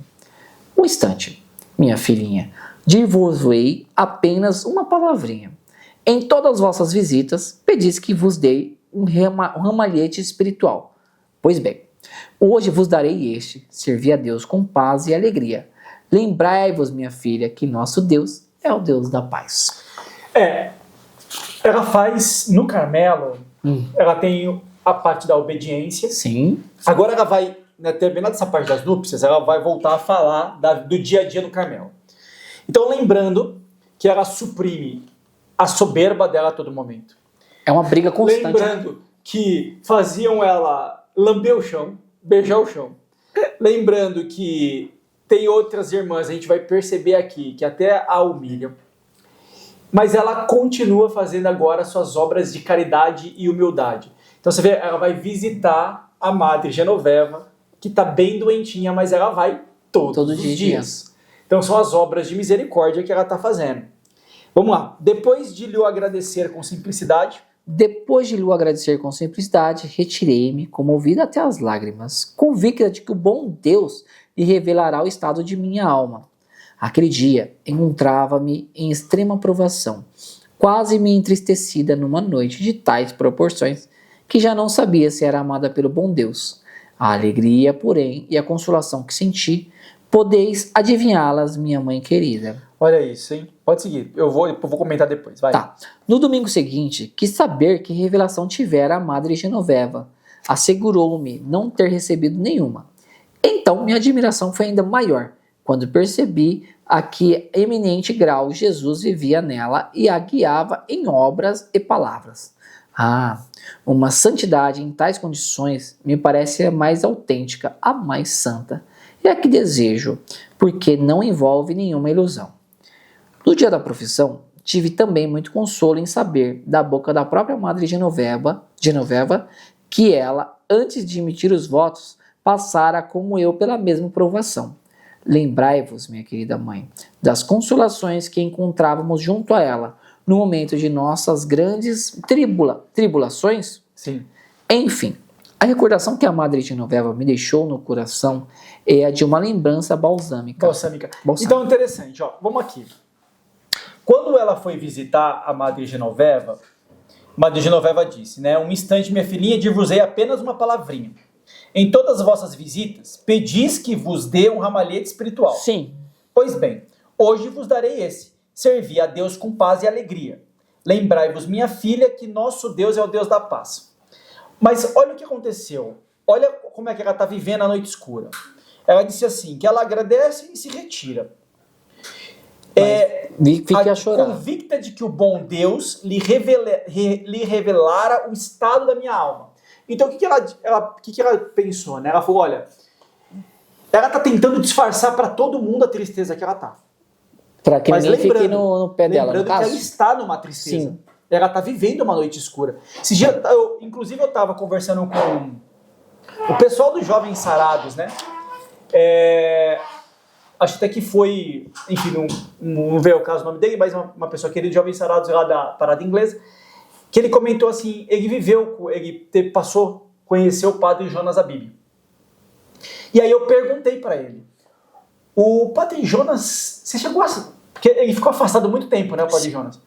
"Um instante, minha filhinha, dir-vos-ei apenas uma palavrinha. Em todas as vossas visitas, pedis que vos dei um ramalhete espiritual. Pois bem, hoje vos darei este, servi a Deus com paz e alegria. Lembrai-vos, minha filha, que nosso Deus é o Deus da paz." Ela faz, no Carmelo, ela tem a parte da obediência. Sim. Agora ela vai, terminada essa parte das núpcias, ela vai voltar a falar do dia a dia no Carmelo. Então, lembrando que ela suprime a soberba dela a todo momento. É uma briga constante. Lembrando que faziam ela lamber o chão, beijar o chão. Lembrando que tem outras irmãs, a gente vai perceber aqui, que até a humilham. Mas ela continua fazendo agora suas obras de caridade e humildade. Então você vê, ela vai visitar a Madre Genoveva, que está bem doentinha, mas ela vai todos os dias. Então são as obras de misericórdia que ela está fazendo. Vamos lá. Depois de lhe agradecer com simplicidade, retirei-me, comovida até as lágrimas, convicta de que o bom Deus lhe revelará o estado de minha alma. Aquele dia, encontrava-me em extrema provação, quase me entristecida numa noite de tais proporções, que já não sabia se era amada pelo bom Deus. A alegria, porém, e a consolação que senti, podeis adivinhá-las, minha mãe querida. Olha isso, hein? Pode seguir. Eu vou comentar depois, vai. Tá. No domingo seguinte, quis saber que revelação tivera a Madre Genoveva. Assegurou-me não ter recebido nenhuma. Então, minha admiração foi ainda maior, quando percebi a que eminente grau Jesus vivia nela e a guiava em obras e palavras. Uma santidade em tais condições me parece a mais autêntica, a mais santa, e a que desejo, porque não envolve nenhuma ilusão. No dia da profissão, tive também muito consolo em saber, da boca da própria Madre Genoveva, que ela, antes de emitir os votos, passara como eu pela mesma provação. Lembrai-vos, minha querida mãe, das consolações que encontrávamos junto a ela, no momento de nossas grandes tribulações. Sim. Enfim, a recordação que a Madre Genoveva me deixou no coração é a de uma lembrança balsâmica. Então, interessante, ó, vamos aqui. Quando ela foi visitar a Madre Genoveva disse, um instante, minha filhinha, dir-vos-ei apenas uma palavrinha. Em todas as vossas visitas, pedis que vos dê um ramalhete espiritual. Sim. Pois bem, hoje vos darei esse. Servi a Deus com paz e alegria. Lembrai-vos, minha filha, que nosso Deus é o Deus da paz. Mas olha o que aconteceu. Olha como é que ela está vivendo a noite escura. Ela disse assim, que ela agradece e se retira. Fique a chorar. Convicta de que o bom Deus lhe revelara o estado da minha alma. Então, o que ela pensou, né? Ela falou, olha, ela está tentando disfarçar para todo mundo a tristeza que ela está. Para que ninguém fique no pé dela, no caso? Lembrando que ela está numa tristeza. Sim. Ela está vivendo uma noite escura. Esse dia, inclusive, eu estava conversando com o pessoal dos Jovens Sarados, né? Acho até que foi, enfim, não veio o caso o nome dele, mas uma pessoa querida de Jovens Sarados lá da Parada Inglesa, que ele comentou assim, conheceu o padre Jonas Abib. E aí eu perguntei para ele, o padre Jonas, você chegou a... Porque ele ficou afastado muito tempo, né, o padre Jonas?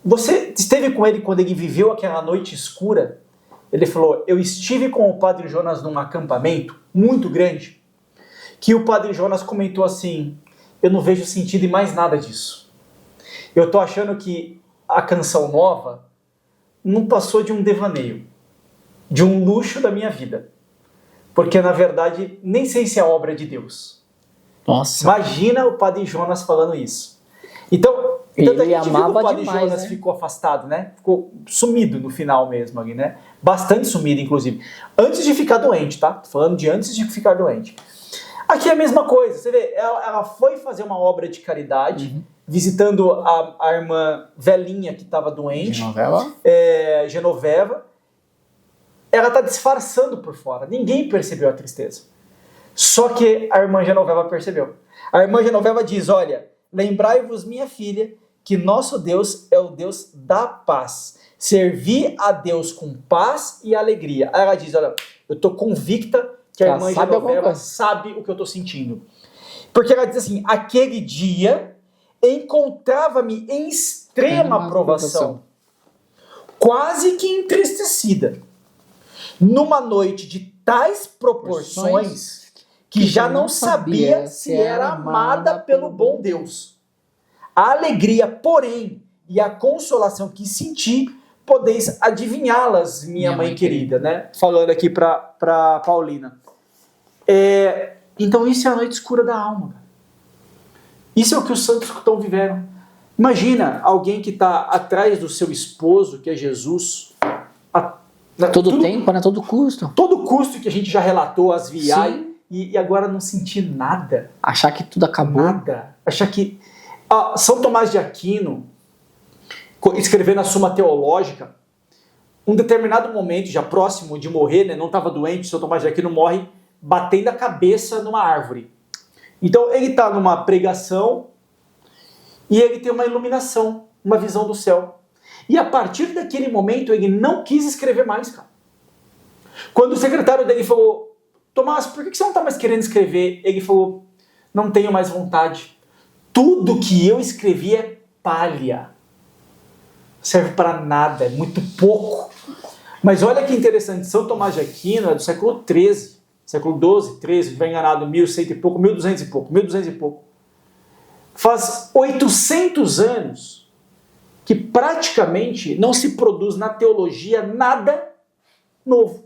Você esteve com ele quando ele viveu aquela noite escura? Ele falou, eu estive com o padre Jonas num acampamento muito grande, que o padre Jonas comentou assim, eu não vejo sentido em mais nada disso. Eu tô achando que a canção nova não passou de um devaneio, de um luxo da minha vida. Porque, na verdade, nem sei se é obra de Deus. Nossa. Imagina o padre Jonas falando isso. Então ele amava o padre demais, Jonas, né? Ficou afastado, né? Ficou sumido no final mesmo ali, né? Bastante sumido, inclusive. Antes de ficar doente, tá? Tô falando de antes de ficar doente. Aqui é a mesma coisa. Você vê, ela foi fazer uma obra de caridade, visitando a irmã velhinha que estava doente. Genoveva. Ela está disfarçando por fora. Ninguém percebeu a tristeza. Só que a irmã Genoveva percebeu. A irmã Genoveva diz, olha, lembrai-vos, minha filha, que nosso Deus é o Deus da paz. Servi a Deus com paz e alegria. Aí ela diz, olha, eu estou convicta que a irmã Genoveva sabe o que eu estou sentindo. Porque ela diz assim, aquele dia encontrava-me em extrema provação, quase que entristecida, numa noite de tais proporções que já não sabia se era amada pelo bom Deus. A alegria, porém, e a consolação que senti, podeis adivinhá-las, minha mãe querida, né? Falando aqui para Paulina. Então isso é a noite escura da alma. Isso é o que os santos estão vivendo. Imagina alguém que está atrás do seu esposo, que é Jesus, todo tempo, né? Todo custo. Todo custo que a gente já relatou, as viagens, e agora não sentir nada. Achar que tudo acabou. Nada. Achar que... São Tomás de Aquino, escrevendo a Suma Teológica, um determinado momento, já próximo de morrer, né, não estava doente, São Tomás de Aquino morre batendo a cabeça numa árvore. Então ele está numa pregação e ele tem uma iluminação, uma visão do céu. E a partir daquele momento ele não quis escrever mais, cara. Quando o secretário dele falou, Tomás, por que você não está mais querendo escrever? Ele falou, não tenho mais vontade. Tudo que eu escrevi é palha. Serve para nada, é muito pouco. Mas olha que interessante, São Tomás de Aquino é do século XIII, século XII, XIII, se não estiver enganado, 1100 e pouco, 1200 e pouco, 1200 e pouco. Faz 800 anos que praticamente não se produz na teologia nada novo.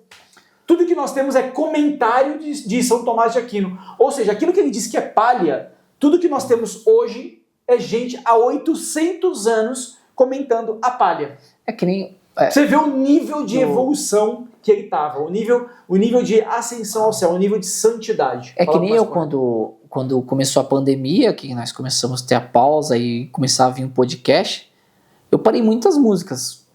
Tudo que nós temos é comentário de São Tomás de Aquino. Ou seja, aquilo que ele diz que é palha, tudo que nós temos hoje é gente há 800 anos comentando a palha. É que nem... Você vê o nível de evolução que ele estava, o nível de ascensão ao céu, o nível de santidade. É que nem eu, quando começou a pandemia, que nós começamos a ter a pausa e começar a vir um podcast, eu parei muitas músicas,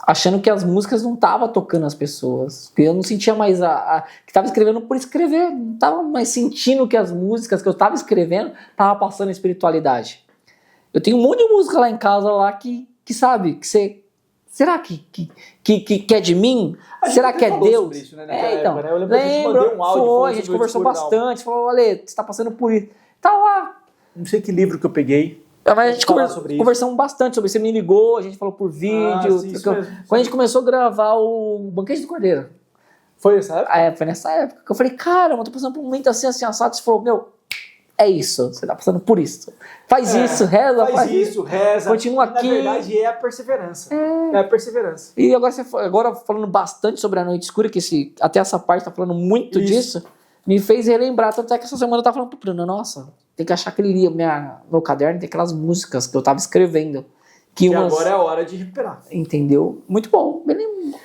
achando que as músicas não estavam tocando as pessoas, que eu não sentia mais que estava escrevendo por escrever, não estava mais sentindo que as músicas que eu estava escrevendo estavam passando espiritualidade. Eu tenho um monte de música lá em casa lá que sabe, que você... Será que é de mim? Será que é Deus? Sobre isso, né? Então, época, né? Eu lembro que a gente mandou um áudio, a gente conversou bastante, falou, Ale, você está passando por isso. Tá lá. Não sei que livro que eu peguei. Mas a gente conversamos bastante sobre isso. Você me ligou, a gente falou por vídeo. Sim, Quando a gente começou a gravar o Banquete do Cordeiro. Foi nessa época? Foi nessa época. Que eu falei, cara, eu tô passando por um momento assim, assado. Você falou, meu, é isso, você tá passando por isso. Faz isso, reza. Faz isso, reza. Continua aqui. Na verdade, é a perseverança. É a perseverança. E agora falando bastante sobre a noite escura, que até essa parte tá falando muito disso. me fez relembrar, tanto é que essa semana eu tava falando pro Bruno, nossa, tem que achar aquele meu caderno, tem aquelas músicas que eu tava escrevendo. Que agora é a hora de recuperar. Entendeu? Muito bom,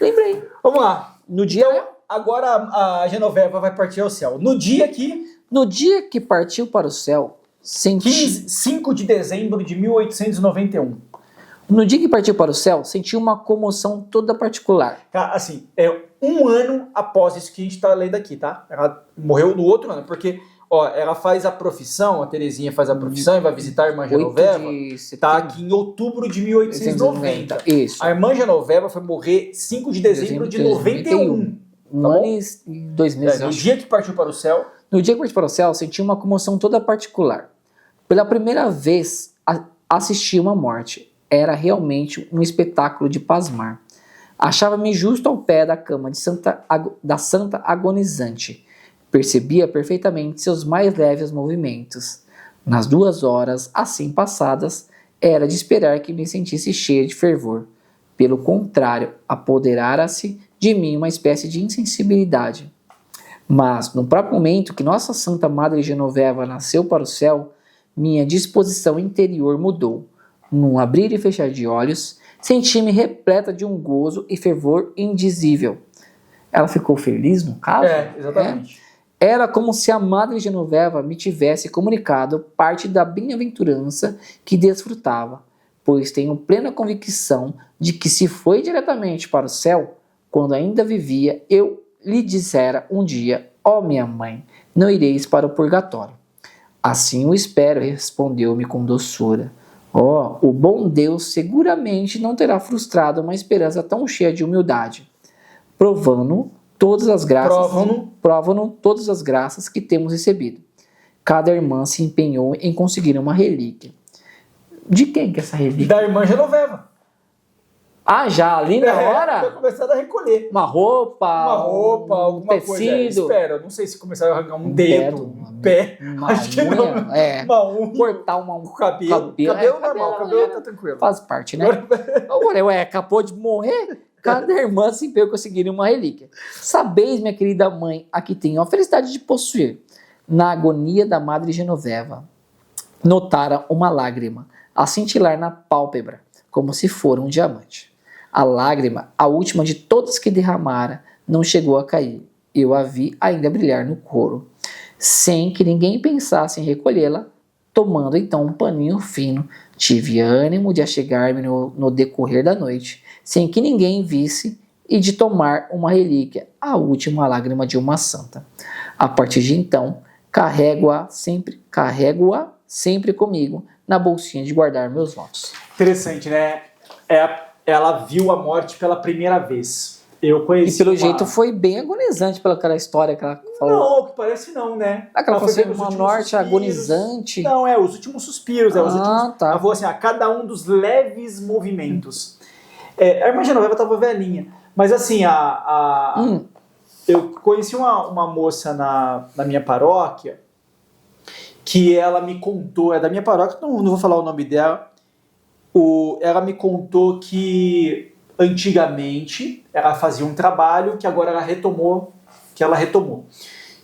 lembrei. Vamos lá. No dia... Então, agora a Genoveva vai partir ao céu. No dia que partiu para o céu, 5 de dezembro de 1891. No dia que partiu para o céu, senti uma comoção toda particular. Assim, é um ano após isso que a gente está lendo aqui, tá? Ela morreu no outro ano, porque ela faz a profissão, a Terezinha faz a profissão e vai visitar a irmã Genoveva. Tá aqui em outubro de 1890. Isso. A irmã Genoveva foi morrer 5 de dezembro de 91. Um ano e 2 meses. No dia que partiu para o céu. No dia que partiu para o céu, senti uma comoção toda particular. Pela primeira vez, assisti uma morte. Era realmente um espetáculo de pasmar. Achava-me justo ao pé da cama da santa agonizante. Percebia perfeitamente seus mais leves movimentos. Nas 2 horas assim passadas, era de esperar que me sentisse cheia de fervor. Pelo contrário, apoderara-se de mim uma espécie de insensibilidade. Mas, no próprio momento que nossa Santa Madre Genoveva nasceu para o céu, minha disposição interior mudou. Num abrir e fechar de olhos, senti-me repleta de um gozo e fervor indizível. Ela ficou feliz, no caso? Exatamente. Era como se a Madre Genoveva me tivesse comunicado parte da bem-aventurança que desfrutava, pois tenho plena convicção de que se foi diretamente para o céu, quando ainda vivia, eu lhe dissera um dia, minha mãe, não ireis para o purgatório. Assim o espero, respondeu-me com doçura. O bom Deus seguramente não terá frustrado uma esperança tão cheia de humildade. Provam-no todas as graças que temos recebido. Cada irmã se empenhou em conseguir uma relíquia. De quem que é essa relíquia? Da irmã Genoveva. Já ali na hora? Foi começado a recolher. Uma roupa, alguma tecido. Coisa. Espera, não sei se começaram a arrancar um dedo, um pé. Acho que não. Uma unha. Cortar um cabelo. Cabelo normal, cabelo tá tranquilo. Faz parte, né? Acabou de morrer. Cada irmã se empenhou em conseguir uma relíquia. Sabeis, minha querida mãe, a que tenho a felicidade de possuir. Na agonia da Madre Genoveva, notara uma lágrima a cintilar na pálpebra, como se fora um diamante. A lágrima, a última de todas que derramara, não chegou a cair. Eu a vi ainda brilhar no couro. Sem que ninguém pensasse em recolhê-la, tomando então um paninho fino, tive ânimo de achegar-me no decorrer da noite, sem que ninguém visse, e de tomar uma relíquia, a última lágrima de uma santa. A partir de então, carrego-a sempre comigo, na bolsinha de guardar meus votos. Interessante, né? Ela viu a morte pela primeira vez. Eu conheci. E pelo jeito foi bem agonizante pelaquela história que ela falou. Não, que parece não, né? Aquela foi uma morte agonizante. Não, os últimos suspiros. Os últimos, tá. Ela falou assim, cada um dos leves movimentos. A irmã Genoveva estava velhinha. Mas assim, eu conheci uma moça na minha paróquia que ela me contou, da minha paróquia, não vou falar o nome dela. Ela me contou que antigamente ela fazia um trabalho que agora ela retomou,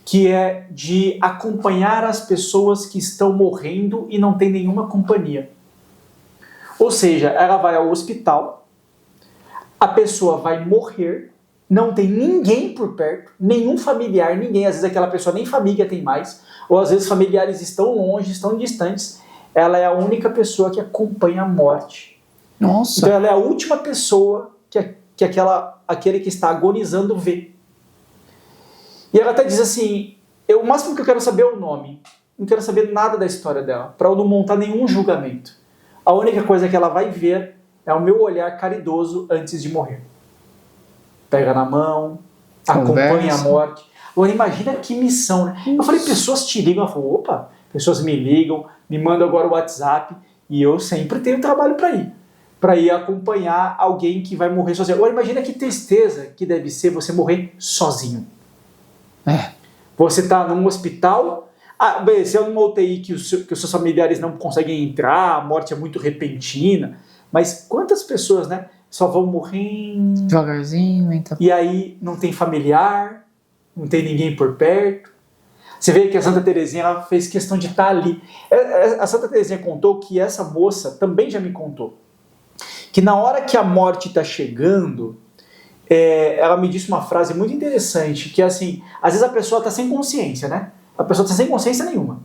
que é de acompanhar as pessoas que estão morrendo e não tem nenhuma companhia. Ou seja, ela vai ao hospital, a pessoa vai morrer, não tem ninguém por perto, nenhum familiar, ninguém, às vezes aquela pessoa nem família tem mais, ou às vezes familiares estão longe, estão distantes. Ela é a única pessoa que acompanha a morte. Nossa! Então ela é a última pessoa que aquele que está agonizando vê. E ela até diz assim, o máximo que eu quero saber é o nome. Não quero saber nada da história dela, para eu não montar nenhum julgamento. A única coisa que ela vai ver é o meu olhar caridoso antes de morrer. Pega na mão, acompanha a morte. Agora imagina que missão, né? Eu falei, pessoas te ligam, ela falou, pessoas me ligam, me mandam agora o WhatsApp, e eu sempre tenho trabalho para ir acompanhar alguém que vai morrer sozinho. Agora imagina que tristeza que deve ser você morrer sozinho. Você está num hospital, você é numa UTI que os seus familiares não conseguem entrar, a morte é muito repentina, mas quantas pessoas, né, só vão morrendo devagarzinho, então. E aí não tem familiar, não tem ninguém por perto. Você vê que a Santa Teresinha ela fez questão de estar ali. A Santa Teresinha contou que essa moça também já me contou. Que na hora que a morte está chegando, ela me disse uma frase muito interessante, que é assim, às vezes a pessoa está sem consciência, né? A pessoa está sem consciência nenhuma.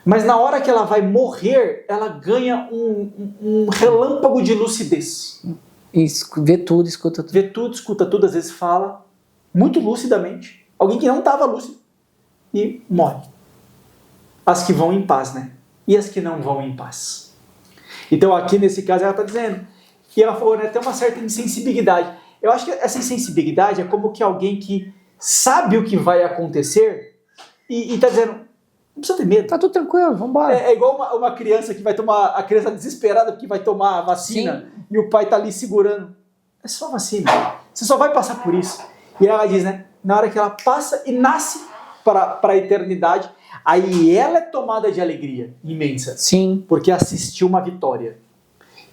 Mas na hora que ela vai morrer, ela ganha um relâmpago de lucidez. Vê tudo, escuta tudo. Vê tudo, escuta tudo, às vezes fala muito lucidamente. Alguém que não estava lúcido e morre. As que vão em paz, né? E as que não vão em paz. Então aqui nesse caso ela está dizendo, e ela falou, né, tem uma certa insensibilidade. Eu acho que essa insensibilidade é como que alguém que sabe o que vai acontecer e está dizendo, não precisa ter medo. Tá tudo tranquilo, vambora. É igual uma criança que vai tomar, a criança desesperada porque vai tomar a vacina. Sim. E o pai tá ali segurando. É só vacina. Você só vai passar por isso. E ela diz, né? Na hora que ela passa e nasce para a eternidade, aí ela é tomada de alegria imensa. Sim. Porque assistiu uma vitória.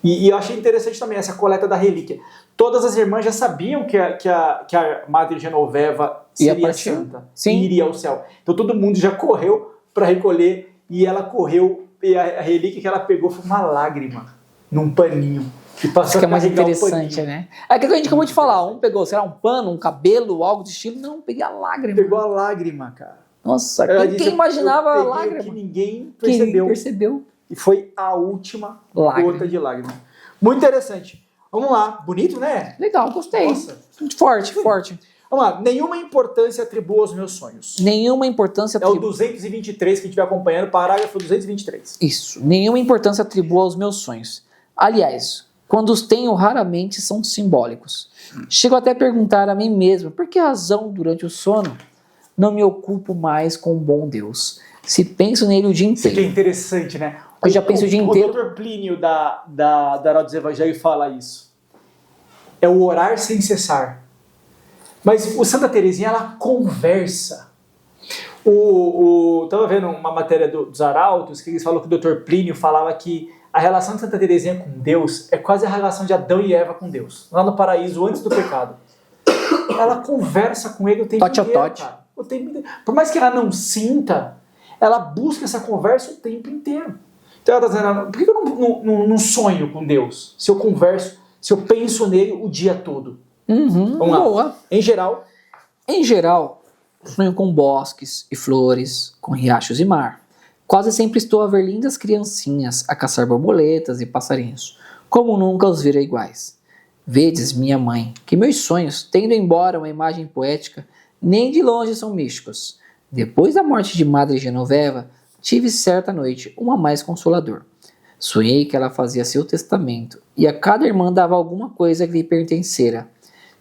E eu achei interessante também essa coleta da relíquia. Todas as irmãs já sabiam que a Madre Genoveva seria santa. Sim. E iria ao céu. Então todo mundo já correu para recolher, e ela correu, e a relíquia que ela pegou foi uma lágrima num paninho. E passou Isso que é mais interessante, né? É aquilo que a gente acabou de falar, um pegou, será um pano, um cabelo, algo do estilo? Não, peguei a lágrima. Pegou a lágrima, cara. Nossa, quem imaginava a lágrima? Que ninguém percebeu. E foi a última gota de lágrima. Muito interessante. Vamos lá, bonito, né? Legal, gostei. Nossa. Forte, forte. Vamos lá, nenhuma importância atribuo aos meus sonhos. Nenhuma importância atribuo. É o 223 que a gente vai acompanhando, parágrafo 223. Isso, nenhuma importância atribuo aos meus sonhos. Aliás, quando os tenho, raramente são simbólicos. Chego até a perguntar a mim mesmo, por que razão, durante o sono, não me ocupo mais com o bom Deus? Se penso nele o dia inteiro. Isso que é interessante, né? Eu já penso o dia inteiro. O Dr. Plínio da Heraldo dos Evangelhos fala isso. É o orar sem cessar. Mas o Santa Teresinha, ela conversa. Estava vendo uma matéria dos Arautos, que eles falam que o Dr. Plínio falava que a relação de Santa Teresinha com Deus é quase a relação de Adão e Eva com Deus, lá no paraíso, antes do pecado. Ela conversa com ele o tempo inteiro, cara. O tempo inteiro. Por mais que ela não sinta, ela busca essa conversa o tempo inteiro. Então ela está dizendo, por que eu não sonho com Deus? Se eu converso, se eu penso nele o dia todo. Vamos lá. Boa. Em geral, sonho com bosques e flores, com riachos e mar. Quase sempre estou a ver lindas criancinhas, a caçar borboletas e passarinhos, como nunca os vira iguais. Vedes, minha mãe, que meus sonhos, tendo embora uma imagem poética, nem de longe são místicos. Depois da morte de Madre Genoveva, tive certa noite uma mais consolador. Sonhei que ela fazia seu testamento, e a cada irmã dava alguma coisa que lhe pertencera.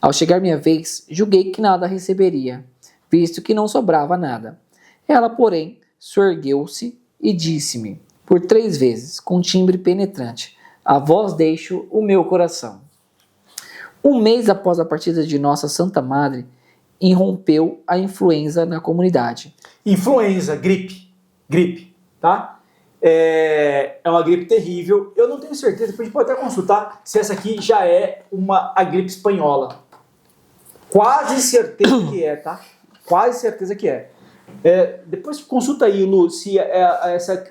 Ao chegar minha vez, julguei que nada receberia, visto que não sobrava nada. Ela, porém, soergueu-se e disse-me, por 3 vezes, com timbre penetrante, a vós deixo o meu coração. 1 mês após a partida de Nossa Santa Madre, irrompeu a influenza na comunidade. Influenza, gripe, tá? É uma gripe terrível. Eu não tenho certeza, depois a gente pode até consultar se essa aqui já é a gripe espanhola. Quase certeza que é, tá? Quase certeza que é. Depois consulta aí, Lu, se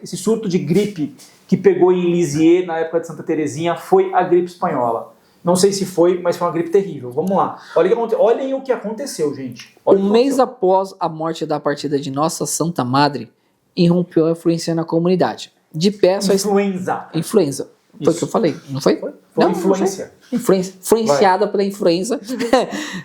esse surto de gripe que pegou em Lisieux na época de Santa Teresinha foi a gripe espanhola. Não sei se foi, mas foi uma gripe terrível. Vamos lá. Olhem o que aconteceu, gente. Um mês após a morte da partida de Nossa Santa Madre, irrompeu a influência na comunidade. De pé só... Influenza. Foi o que eu falei, não foi? Foi não, influência. Influenciada pela influenza.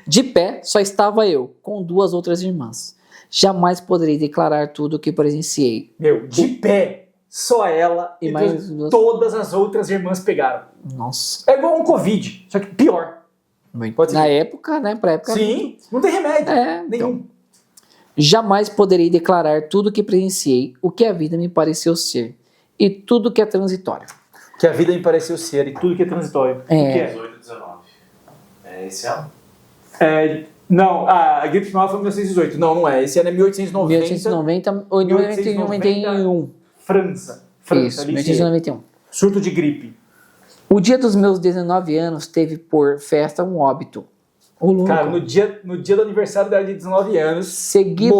De pé só estava eu, com 2 outras irmãs. Jamais poderei declarar tudo o que presenciei. De pé, só ela e mais todas as outras irmãs pegaram. Nossa. É igual um Covid, só que pior. Na época, né? Pra época. Sim, não tem remédio. Nenhum. Então, jamais poderei declarar tudo o que presenciei, o que a vida me pareceu ser, e tudo que é transitório. Que a vida me pareceu ser e tudo que é transitório. O que é? 18, 19. É esse ano? Não, a gripe espanhola foi em 1918. Não é. Esse ano é 1890. 1890 ou 1891. França. Isso, 1891. Surto de gripe. O dia dos meus 19 anos teve por festa um óbito. Ô, louco. Cara, no dia do aniversário dela de 19 anos, Seguido.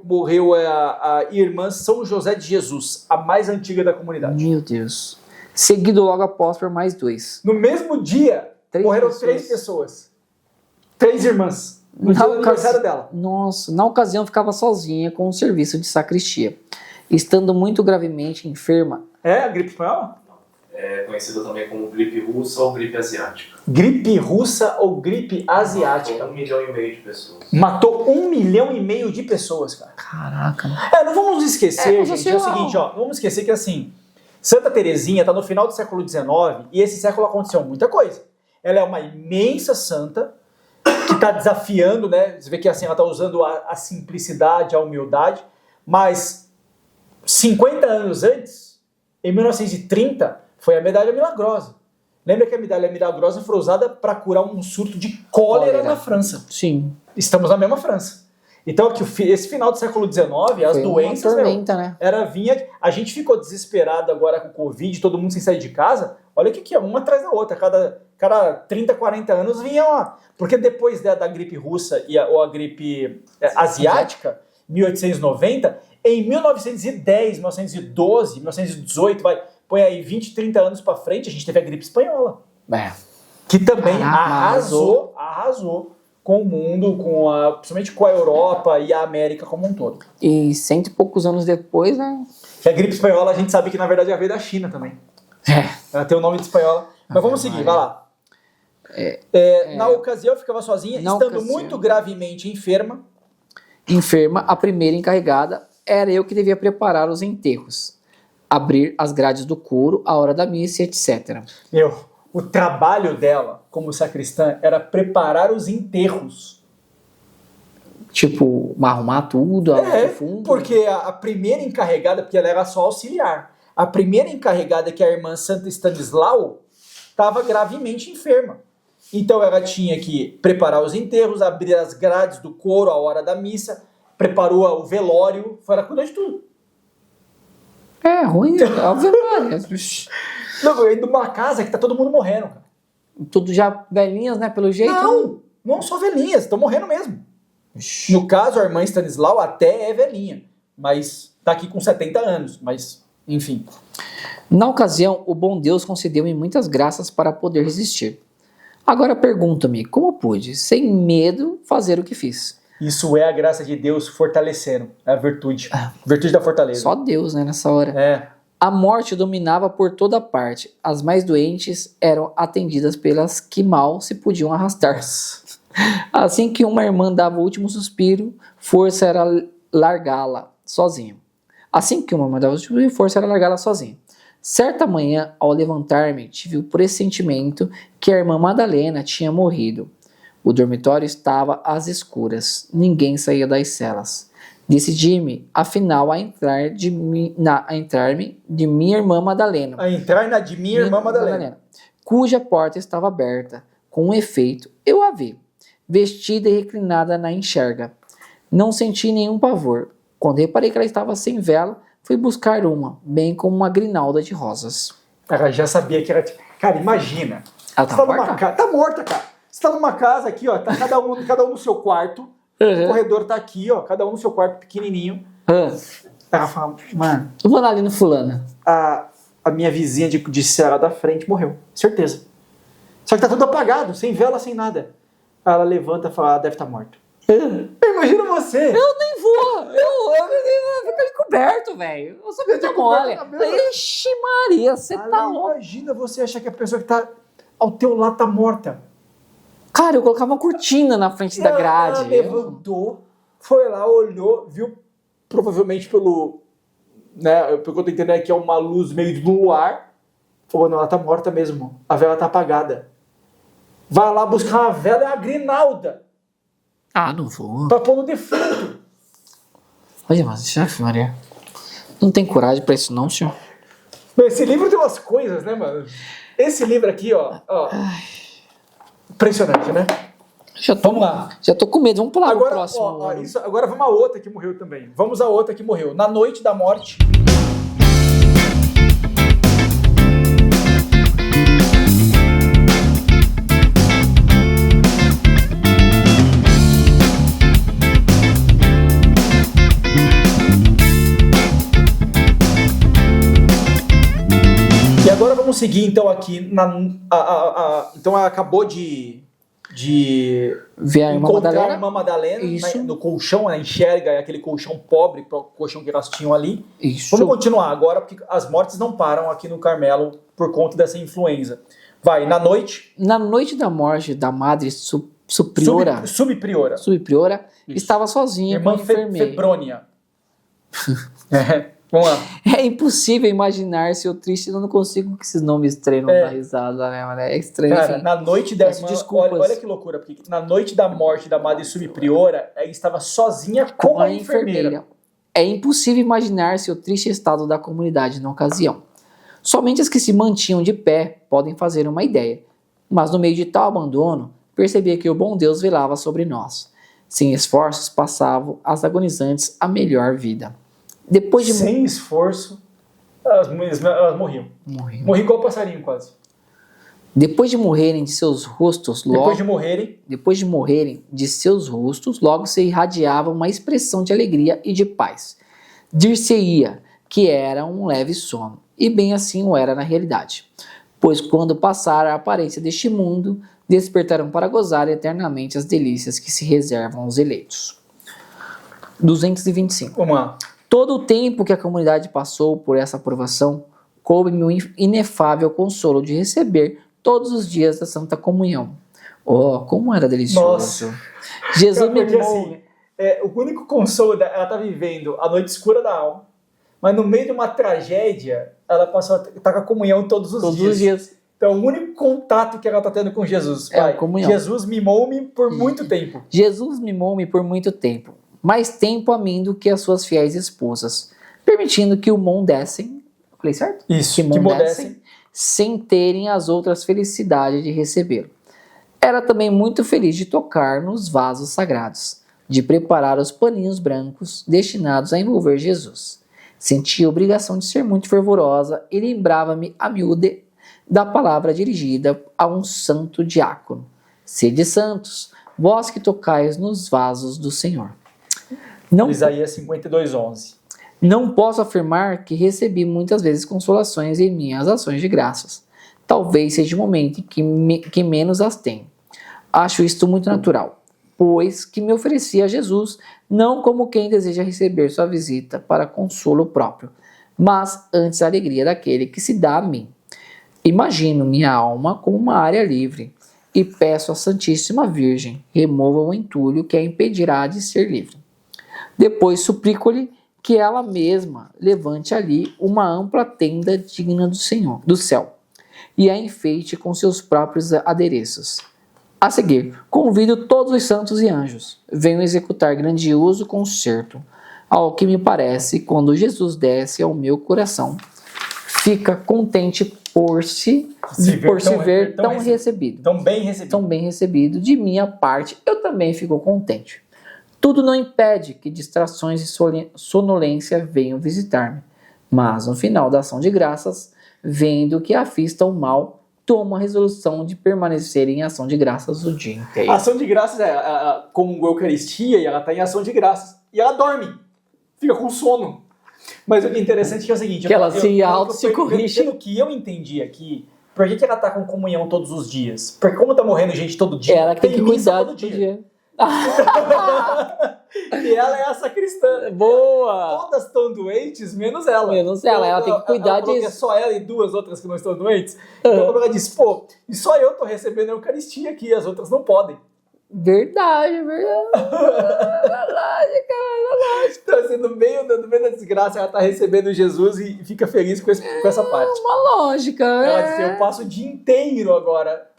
morreu a irmã São José de Jesus, a mais antiga da comunidade. Meu Deus. Seguido logo após por mais 2. No mesmo dia, morreram 3 pessoas. 3 irmãs. No dia do aniversário dela. Nossa, na ocasião ficava sozinha com o serviço de sacristia, estando muito gravemente enferma. É a gripe espanhola? É conhecida também como gripe russa ou gripe asiática. Gripe russa ou gripe asiática. Matou 1,5 milhão de pessoas. Matou 1,5 milhão de pessoas, cara. Caraca. Não vamos esquecer, gente, é o seguinte, ó. Não vamos esquecer que, assim, Santa Teresinha tá no final do século XIX e esse século aconteceu muita coisa. Ela é uma imensa santa que tá desafiando, né? Você vê que, assim, ela tá usando a simplicidade, a humildade, mas 50 anos antes, em 1930, foi a medalha milagrosa. Lembra que a medalha milagrosa foi usada para curar um surto de cólera na França. Sim. Estamos na mesma França. Então, aqui, esse final do século XIX, as Foi doenças... uma tormenta, né? A gente ficou desesperado agora com o Covid, todo mundo sem sair de casa. Olha o que é, uma atrás da outra. Cada 30, 40 anos vinha uma... Porque depois da gripe russa ou a gripe asiática, 1890, em 1910, 1912, 1918, põe aí 20, 30 anos pra frente, a gente teve a gripe espanhola. Que também arrasou com o mundo, principalmente com a Europa e a América como um todo. E 100 e poucos anos depois, né? E a gripe espanhola a gente sabe que na verdade veio da China também. Ela tem o nome de espanhola. Mas vamos seguir, vai lá. Na ocasião eu ficava sozinha, estando muito gravemente enferma. A primeira encarregada era eu que devia preparar os enterros, abrir as grades do coro, a hora da missa, etc. O trabalho dela como sacristã era preparar os enterros. Tipo, arrumar tudo, fundo. Porque a primeira encarregada, porque ela era só auxiliar, a primeira encarregada, que é a irmã Santa Stanislau, estava gravemente enferma. Então ela tinha que preparar os enterros, abrir as grades do coro, a hora da missa, preparou o velório, ela cuidou de tudo. Ruim, obviamente. Não, eu indo numa casa que tá todo mundo morrendo, cara. Tudo já velhinhas, né, pelo jeito? Não só velhinhas, estão morrendo mesmo. No caso, a irmã Stanislau até é velhinha, mas tá aqui com 70 anos, mas enfim. Na ocasião, o bom Deus concedeu-me muitas graças para poder resistir. Agora pergunto-me, como pude, sem medo, fazer o que fiz? Isso é a graça de Deus fortalecendo, é a virtude. Virtude da fortaleza. Só Deus, né, nessa hora. A morte dominava por toda parte. As mais doentes eram atendidas pelas que mal se podiam arrastar. Assim que uma irmã dava o último suspiro, força era largá-la sozinha. Certa manhã, ao levantar-me, tive o pressentimento que a irmã Madalena tinha morrido. O dormitório estava às escuras. Ninguém saía das celas. Decidi-me, afinal, a entrar-me de minha irmã Madalena. Cuja porta estava aberta. Com efeito, eu a vi, vestida e reclinada na enxerga. Não senti nenhum pavor. Quando reparei que ela estava sem vela, fui buscar uma, bem como uma grinalda de rosas. Ela já sabia que era... Cara, imagina. Ela tá morta? Tá morta, cara. Você tá numa casa aqui, ó, tá cada um no seu quarto. O corredor tá aqui, ó, cada um no seu quarto pequenininho. Ela fala, mano... Eu vou ali no fulana. A minha vizinha de cela da frente morreu, certeza. Só que tá tudo apagado, sem vela, sem nada. Ela levanta e fala, deve estar morto. Imagina você. Eu nem vou. Eu fico ali coberto, velho. Eu sou muito mole. Ixi, Maria, você tá louco. Imagina você achar que a pessoa que tá ao teu lado tá morta. Cara, eu colocava uma cortina na frente da grade. Ela levantou, foi lá, olhou, viu, provavelmente pelo que eu tô entendendo aqui, é uma luz meio do luar. Falou, não, ela tá morta mesmo. A vela tá apagada. Vai lá buscar uma vela, é a grinalda. Não vou. Pra pôr no defunto. Olha, mas chefe, Maria, não tem coragem pra isso não, senhor? Esse livro tem umas coisas, né, mano? Esse livro aqui, ó. Impressionante, né? Vamos lá. Já tô com medo, vamos pular pro próximo. Agora vamos a outra que morreu também. Vamos a outra que morreu. Na noite da morte... Agora vamos seguir então aqui então ela acabou de Ver a irmã encontrar a Madalena. irmã Madalena Isso. no colchão, ela enxerga aquele colchão pobre, o colchão que elas tinham ali. Isso. Vamos continuar agora, porque as mortes não param aqui no Carmelo por conta dessa influenza. Vai, na noite, Na noite da morte da madre subpriora, subpriora, Isso. estava sozinha com irmã a enfermeira. Febrônia. Vamos lá. É impossível imaginar se eu triste, eu não consigo que esses nomes treinam da risada, né, mano? É estranho. Cara, Enfim. na noite da Peço irmã, desculpas. olha que loucura, porque na noite da morte da madre subpriora, ela estava sozinha com a enfermeira. É impossível imaginar se o triste estado da comunidade na ocasião. Somente as que se mantinham de pé podem fazer uma ideia. Mas no meio de tal abandono, percebia que o bom Deus velava sobre nós. Sem esforços, passavam as agonizantes a melhor vida. Depois de Sem esforço, elas morriam. morrer. Morri igual passarinho, quase. Depois de morrerem de seus rostos, Depois de morrerem, de seus rostos, logo se irradiava uma expressão de alegria e de paz. Dir-se-ia que era um leve sono, e bem assim o era na realidade. Pois quando passar a aparência deste mundo, despertarão para gozar eternamente as delícias que se reservam aos eleitos. 225. vamos lá. Todo o tempo que a comunidade passou por essa provação, coube-me o inefável consolo de receber todos os dias da Santa Comunhão. Oh, como era delicioso! Nossa. Jesus me Porque assim, o único consolo dela, ela tá vivendo a noite escura da alma, mas no meio de uma tragédia, ela passou a estar com a comunhão todos os dias. Então, o único contato que ela está tendo com Jesus, É a Pai, comunhão. Jesus mimou-me por muito tempo. Jesus mimou-me por muito tempo, mais tempo a mim do que as suas fiéis esposas, permitindo que o mondessem, falei certo? Isso, Que mondessem, sem terem as outras felicidades de recebê-lo. Era também muito feliz de tocar nos vasos sagrados, de preparar os paninhos brancos destinados a envolver Jesus. Sentia a obrigação de ser muito fervorosa e lembrava-me a miúde da palavra dirigida a um santo diácono. Sede santos, vós que tocais nos vasos do Senhor. Isaías 52:11. Não posso afirmar que recebi muitas vezes consolações em minhas ações de graças. Talvez seja o momento que menos as tenho. Acho isto muito natural, pois que me ofereci a Jesus não como quem deseja receber sua visita para consolo próprio, mas antes a alegria daquele que se dá a mim. Imagino minha alma como uma área livre e peço à Santíssima Virgem remova o entulho que a impedirá de ser livre. Depois suplico-lhe que ela mesma levante ali uma ampla tenda digna do Senhor, do céu, e a enfeite com seus próprios adereços. A seguir, convido todos os santos e anjos, venham executar grandioso concerto, ao que me parece, quando Jesus desce ao meu coração, fica contente por se ver tão recebido. Tão bem recebido. Tão bem recebido. De minha parte, eu também fico contente. Tudo não impede que distrações e sonolência venham visitar-me, mas no final da ação de graças, vendo que afista o mal, tomo a resolução de permanecer em ação de graças o dia inteiro. A ação de graças como a Eucaristia, e ela está em ação de graças. E ela dorme, fica com sono. Mas o que é interessante é que é o seguinte... Que ela se corrige. Pelo que eu entendi aqui, por que ela está com comunhão todos os dias? Porque como está morrendo gente todo dia, Ela tem que missa cuidar todo do dia. E ela é a sacristã. Boa! Todas estão doentes, menos ela. Ela tem que cuidar ela falou que é disso. só ela e duas outras que não estão doentes. Então como ela disse, pô, e só eu tô recebendo a Eucaristia aqui, as outras não podem. Verdade. Então assim, no meio da desgraça, ela tá recebendo Jesus e fica feliz com essa parte. Uma lógica, Ela disse, eu passo o dia inteiro agora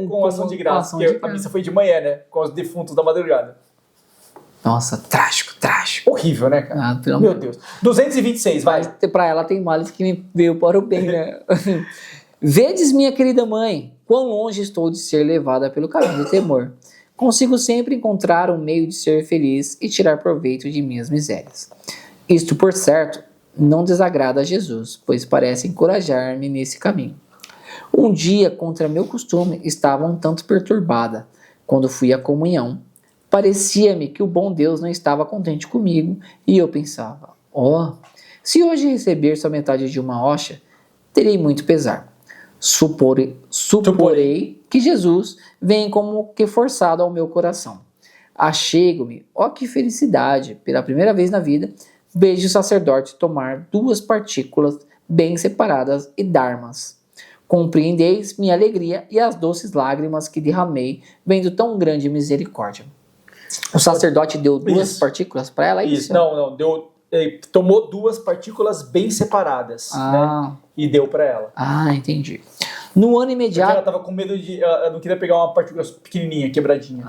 com ação de graça, porque a missa foi de manhã, né? Com os defuntos da madrugada. Nossa, trágico. Horrível, né, cara? Pelo Meu Deus. 226, vai. Mas pra ela tem males que me veio para o bem, né? Vedes, minha querida mãe, quão longe estou de ser levada pelo caminho do temor. Consigo sempre encontrar um meio de ser feliz e tirar proveito de minhas misérias. Isto, por certo, não desagrada a Jesus, pois parece encorajar-me nesse caminho. Um dia, contra meu costume, estava um tanto perturbada. Quando fui à comunhão, parecia-me que o bom Deus não estava contente comigo, e eu pensava, se hoje receber só metade de uma hóstia, terei muito pesar. Suporei que Jesus vem como que forçado ao meu coração. Achego-me, ó que felicidade, pela primeira vez na vida, vejo o sacerdote tomar 2 partículas bem separadas e dar-mas. Compreendeis minha alegria e as doces lágrimas que derramei, vendo tão grande misericórdia. O sacerdote deu 2 partículas para ela, é isso? Não, tomou 2 partículas bem separadas, né? E deu para ela. Entendi. No ano imediato... Porque ela tava com medo de... Ela não queria pegar uma partícula pequenininha, quebradinha.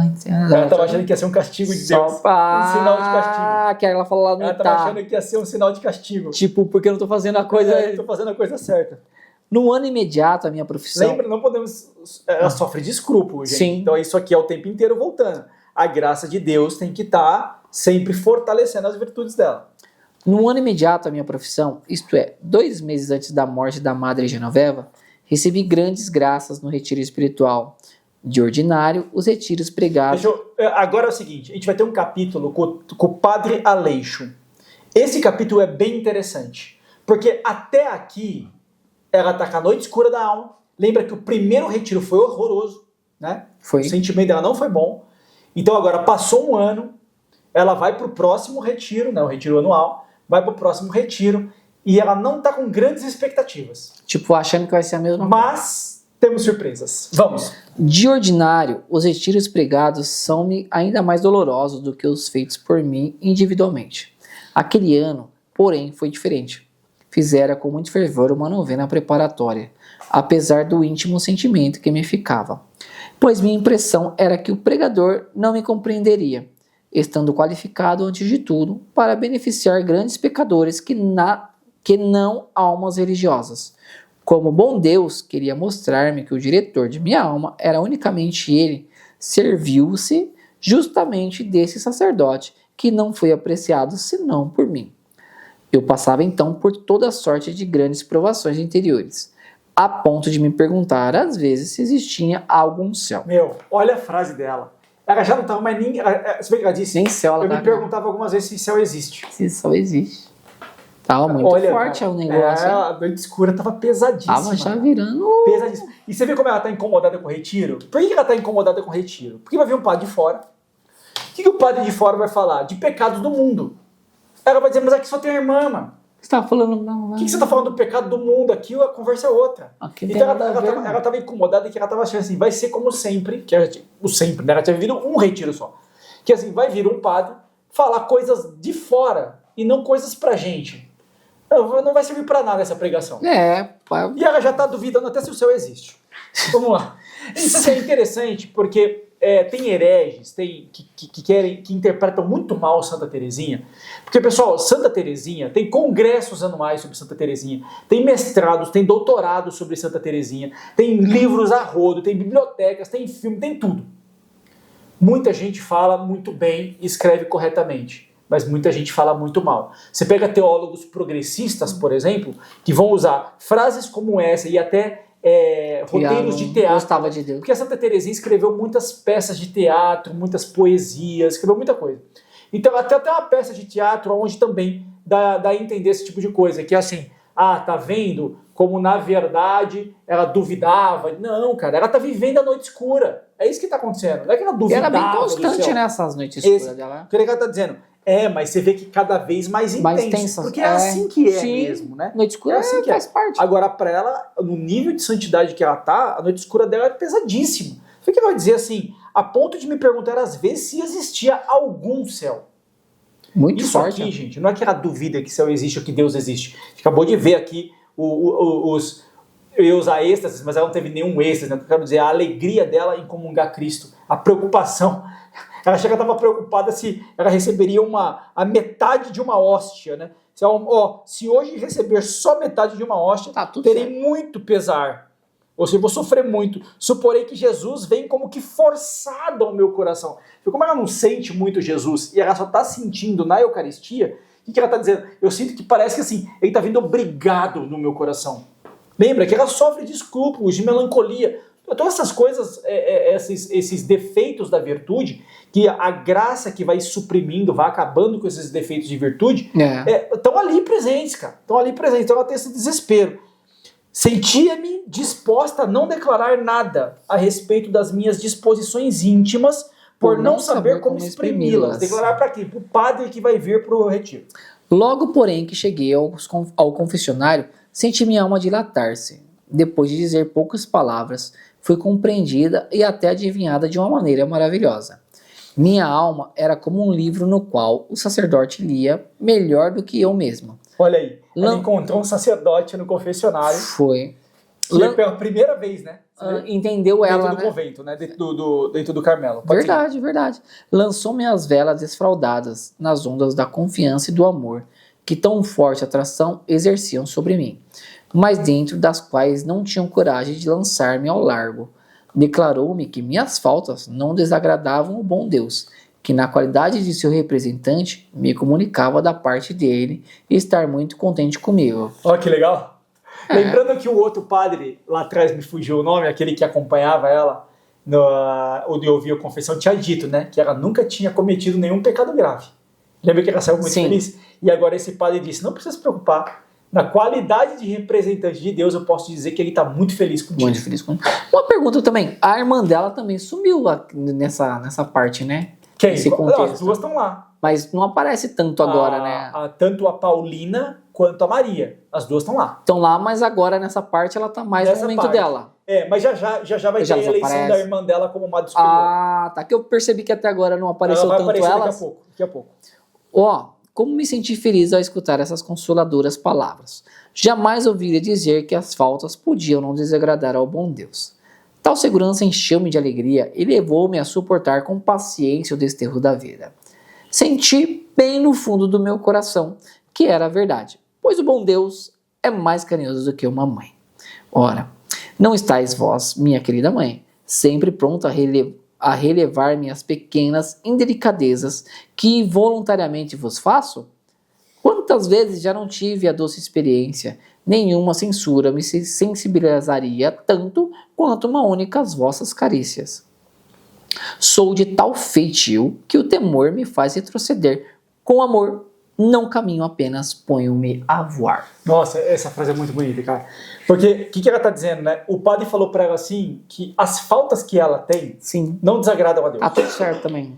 Entendi. Ela tava achando que ia ser um castigo de Deus. Um sinal de castigo. Que ela falou lá no Ela tava achando que ia ser um sinal de castigo. Tipo, porque eu não tô fazendo a coisa... Eu tô fazendo a coisa certa. No ano imediato, a minha profissão... Lembra, não podemos... Ela sofre de escrúpulo, gente. Sim. Então isso aqui é o tempo inteiro voltando. A graça de Deus tem que estar sempre fortalecendo as virtudes dela. No ano imediato à minha profissão, isto é, 2 meses antes da morte da Madre Genoveva, recebi grandes graças no retiro espiritual. De ordinário, os retiros pregados... Agora é o seguinte, a gente vai ter um capítulo com o Padre Aleixo. Esse capítulo é bem interessante, porque até aqui ela está com a noite escura da alma. Lembra que o primeiro retiro foi horroroso, né? Foi. O sentimento dela não foi bom. Então agora passou um ano, ela vai para o próximo retiro, né, o retiro anual, vai para o próximo retiro e ela não está com grandes expectativas. Tipo, achando que vai ser a mesma coisa. Mas temos surpresas. Vamos. De ordinário, os retiros pregados são-me ainda mais dolorosos do que os feitos por mim individualmente. Aquele ano, porém, foi diferente. Fizera com muito fervor uma novena preparatória, apesar do íntimo sentimento que me ficava. Pois minha impressão era que o pregador não me compreenderia, estando qualificado antes de tudo para beneficiar grandes pecadores que não almas religiosas. Como bom Deus queria mostrar-me que o diretor de minha alma era unicamente ele, serviu-se justamente desse sacerdote que não foi apreciado senão por mim. Eu passava então por toda sorte de grandes provações interiores, a ponto de me perguntar às vezes se existia algum céu. Olha a frase dela. Ela já não estava mais nem... Você vê que ela disse? Nem céu ela Eu me perguntava algumas vezes se céu existe. Se céu existe. Tava muito forte o negócio. A noite escura tava pesadíssima. Tava já virando... Pesadíssima. E você vê como ela tá incomodada com o retiro? Por que ela tá incomodada com o retiro? Porque vai vir um padre de fora. O que o padre de fora vai falar? De pecados do mundo. Ela vai dizer, mas aqui só tem a irmã, mano. Você tá falando... Não, o que você tá falando do pecado do mundo? Aqui a conversa é outra. Então ela tava incomodada e que ela tava achando assim, vai ser como sempre, que é o sempre, né? Ela tinha vivido um retiro só. Que assim, vai vir um padre falar coisas de fora e não coisas pra gente. Não vai servir pra nada essa pregação. E ela já tá duvidando até se o céu existe. Vamos lá. Isso é interessante porque tem hereges que interpretam muito mal Santa Teresinha. Porque, pessoal, Santa Teresinha tem congressos anuais sobre Santa Teresinha, tem mestrados, tem doutorados sobre Santa Teresinha, tem livros a rodo, tem bibliotecas, tem filme, tem tudo. Muita gente fala muito bem e escreve corretamente, mas muita gente fala muito mal. Você pega teólogos progressistas, por exemplo, que vão usar frases como essa e até roteiros de teatro. Gostava de Deus. Porque a Santa Teresinha escreveu muitas peças de teatro, muitas poesias, escreveu muita coisa. Então até uma peça de teatro onde também dá a entender esse tipo de coisa, que é assim, tá vendo como na verdade ela duvidava. Não, cara, ela tá vivendo a noite escura. É isso que tá acontecendo. Não é que ela duvidava. E era bem constante nessas noites escuras dela. O que ela tá dizendo? Mas você vê que cada vez mais intenso. Porque é assim que é mesmo, né? Noite escura assim que faz parte. Agora, pra ela, no nível de santidade que ela tá, a noite escura dela é pesadíssima. Você que vai dizer assim, a ponto de me perguntar às vezes se existia algum céu. Muito Isso forte. Aqui, gente, não é que ela duvida que céu existe ou que Deus existe. A gente acabou de ver aqui eu ia usar êxtase, mas ela não teve nenhum êxtase, né? Eu quero dizer, a alegria dela em comungar Cristo, a preocupação. Ela chega estava preocupada se ela receberia a metade de uma hóstia, né? Se hoje receber só metade de uma hóstia, terei certo. Muito pesar. Ou seja, eu vou sofrer muito. Suporei que Jesus vem como que forçado ao meu coração. Como ela não sente muito Jesus e ela só está sentindo na Eucaristia, o que ela está dizendo? Eu sinto que parece que assim, ele está vindo obrigado no meu coração. Lembra que ela sofre de escrúpulos, de melancolia. Todas essas coisas, esses defeitos da virtude, que a graça que vai suprimindo, vai acabando com esses defeitos de virtude, estão ali presentes, cara. Estão ali presentes. Então ela tem esse desespero. Sentia-me disposta a não declarar nada a respeito das minhas disposições íntimas por não saber como exprimi-las. Declarar para quê? Para o padre que vai vir para o retiro. Logo, porém, que cheguei ao confessionário, senti minha alma dilatar-se. Depois de dizer poucas palavras, fui compreendida e até adivinhada de uma maneira maravilhosa. Minha alma era como um livro no qual o sacerdote lia melhor do que eu mesma. Olha aí, ela encontrou um sacerdote no confessionário. Foi. Pela primeira vez, né? Entendeu ela, dentro do convento, né? Dentro do Carmelo. Verdade, verdade. Lançou-me as velas desfraldadas nas ondas da confiança e do amor, que tão forte atração exerciam sobre mim, mas dentro das quais não tinham coragem de lançar-me ao largo. Declarou-me que minhas faltas não desagradavam o bom Deus, que na qualidade de seu representante me comunicava da parte dele e estar muito contente comigo. Olha que legal. Lembrando que o outro padre, lá atrás me fugiu o nome, aquele que acompanhava ela, onde eu ouvi a confissão, tinha dito, né, que ela nunca tinha cometido nenhum pecado grave. Lembra que ela saiu muito feliz? E agora esse padre disse, não precisa se preocupar, na qualidade de representante de Deus, eu posso dizer que ele está muito feliz contigo. Muito feliz contigo. Uma pergunta também, a irmã dela também sumiu nessa parte, né? Quem? Nesse contexto. As duas estão lá. Mas não aparece tanto agora, né? Tanto a Paulina quanto a Maria. As duas estão lá. Estão lá, mas agora nessa parte ela tá mais no momento dela. Mas já vai ter a eleição da irmã dela como madre superior. Ah, tá. Que eu percebi que até agora não apareceu tanto elas. Daqui a pouco. Como me senti feliz ao escutar essas consoladoras palavras. Jamais ouviria dizer que as faltas podiam não desagradar ao bom Deus. Tal segurança encheu-me de alegria e levou-me a suportar com paciência o desterro da vida. Senti bem no fundo do meu coração que era a verdade, pois o bom Deus é mais carinhoso do que uma mãe. Ora, não estáis vós, minha querida mãe, sempre pronta a relevar minhas pequenas indelicadezas que voluntariamente vos faço? Quantas vezes já não tive a doce experiência, nenhuma censura me sensibilizaria tanto quanto uma única às vossas carícias. Sou de tal feitio que o temor me faz retroceder. Com amor, não caminho apenas, ponho-me a voar. Nossa, essa frase é muito bonita, cara. Porque, o que ela tá dizendo, né? O padre falou pra ela assim, que as faltas que ela tem, não desagradam a Deus. Tá tudo certo também.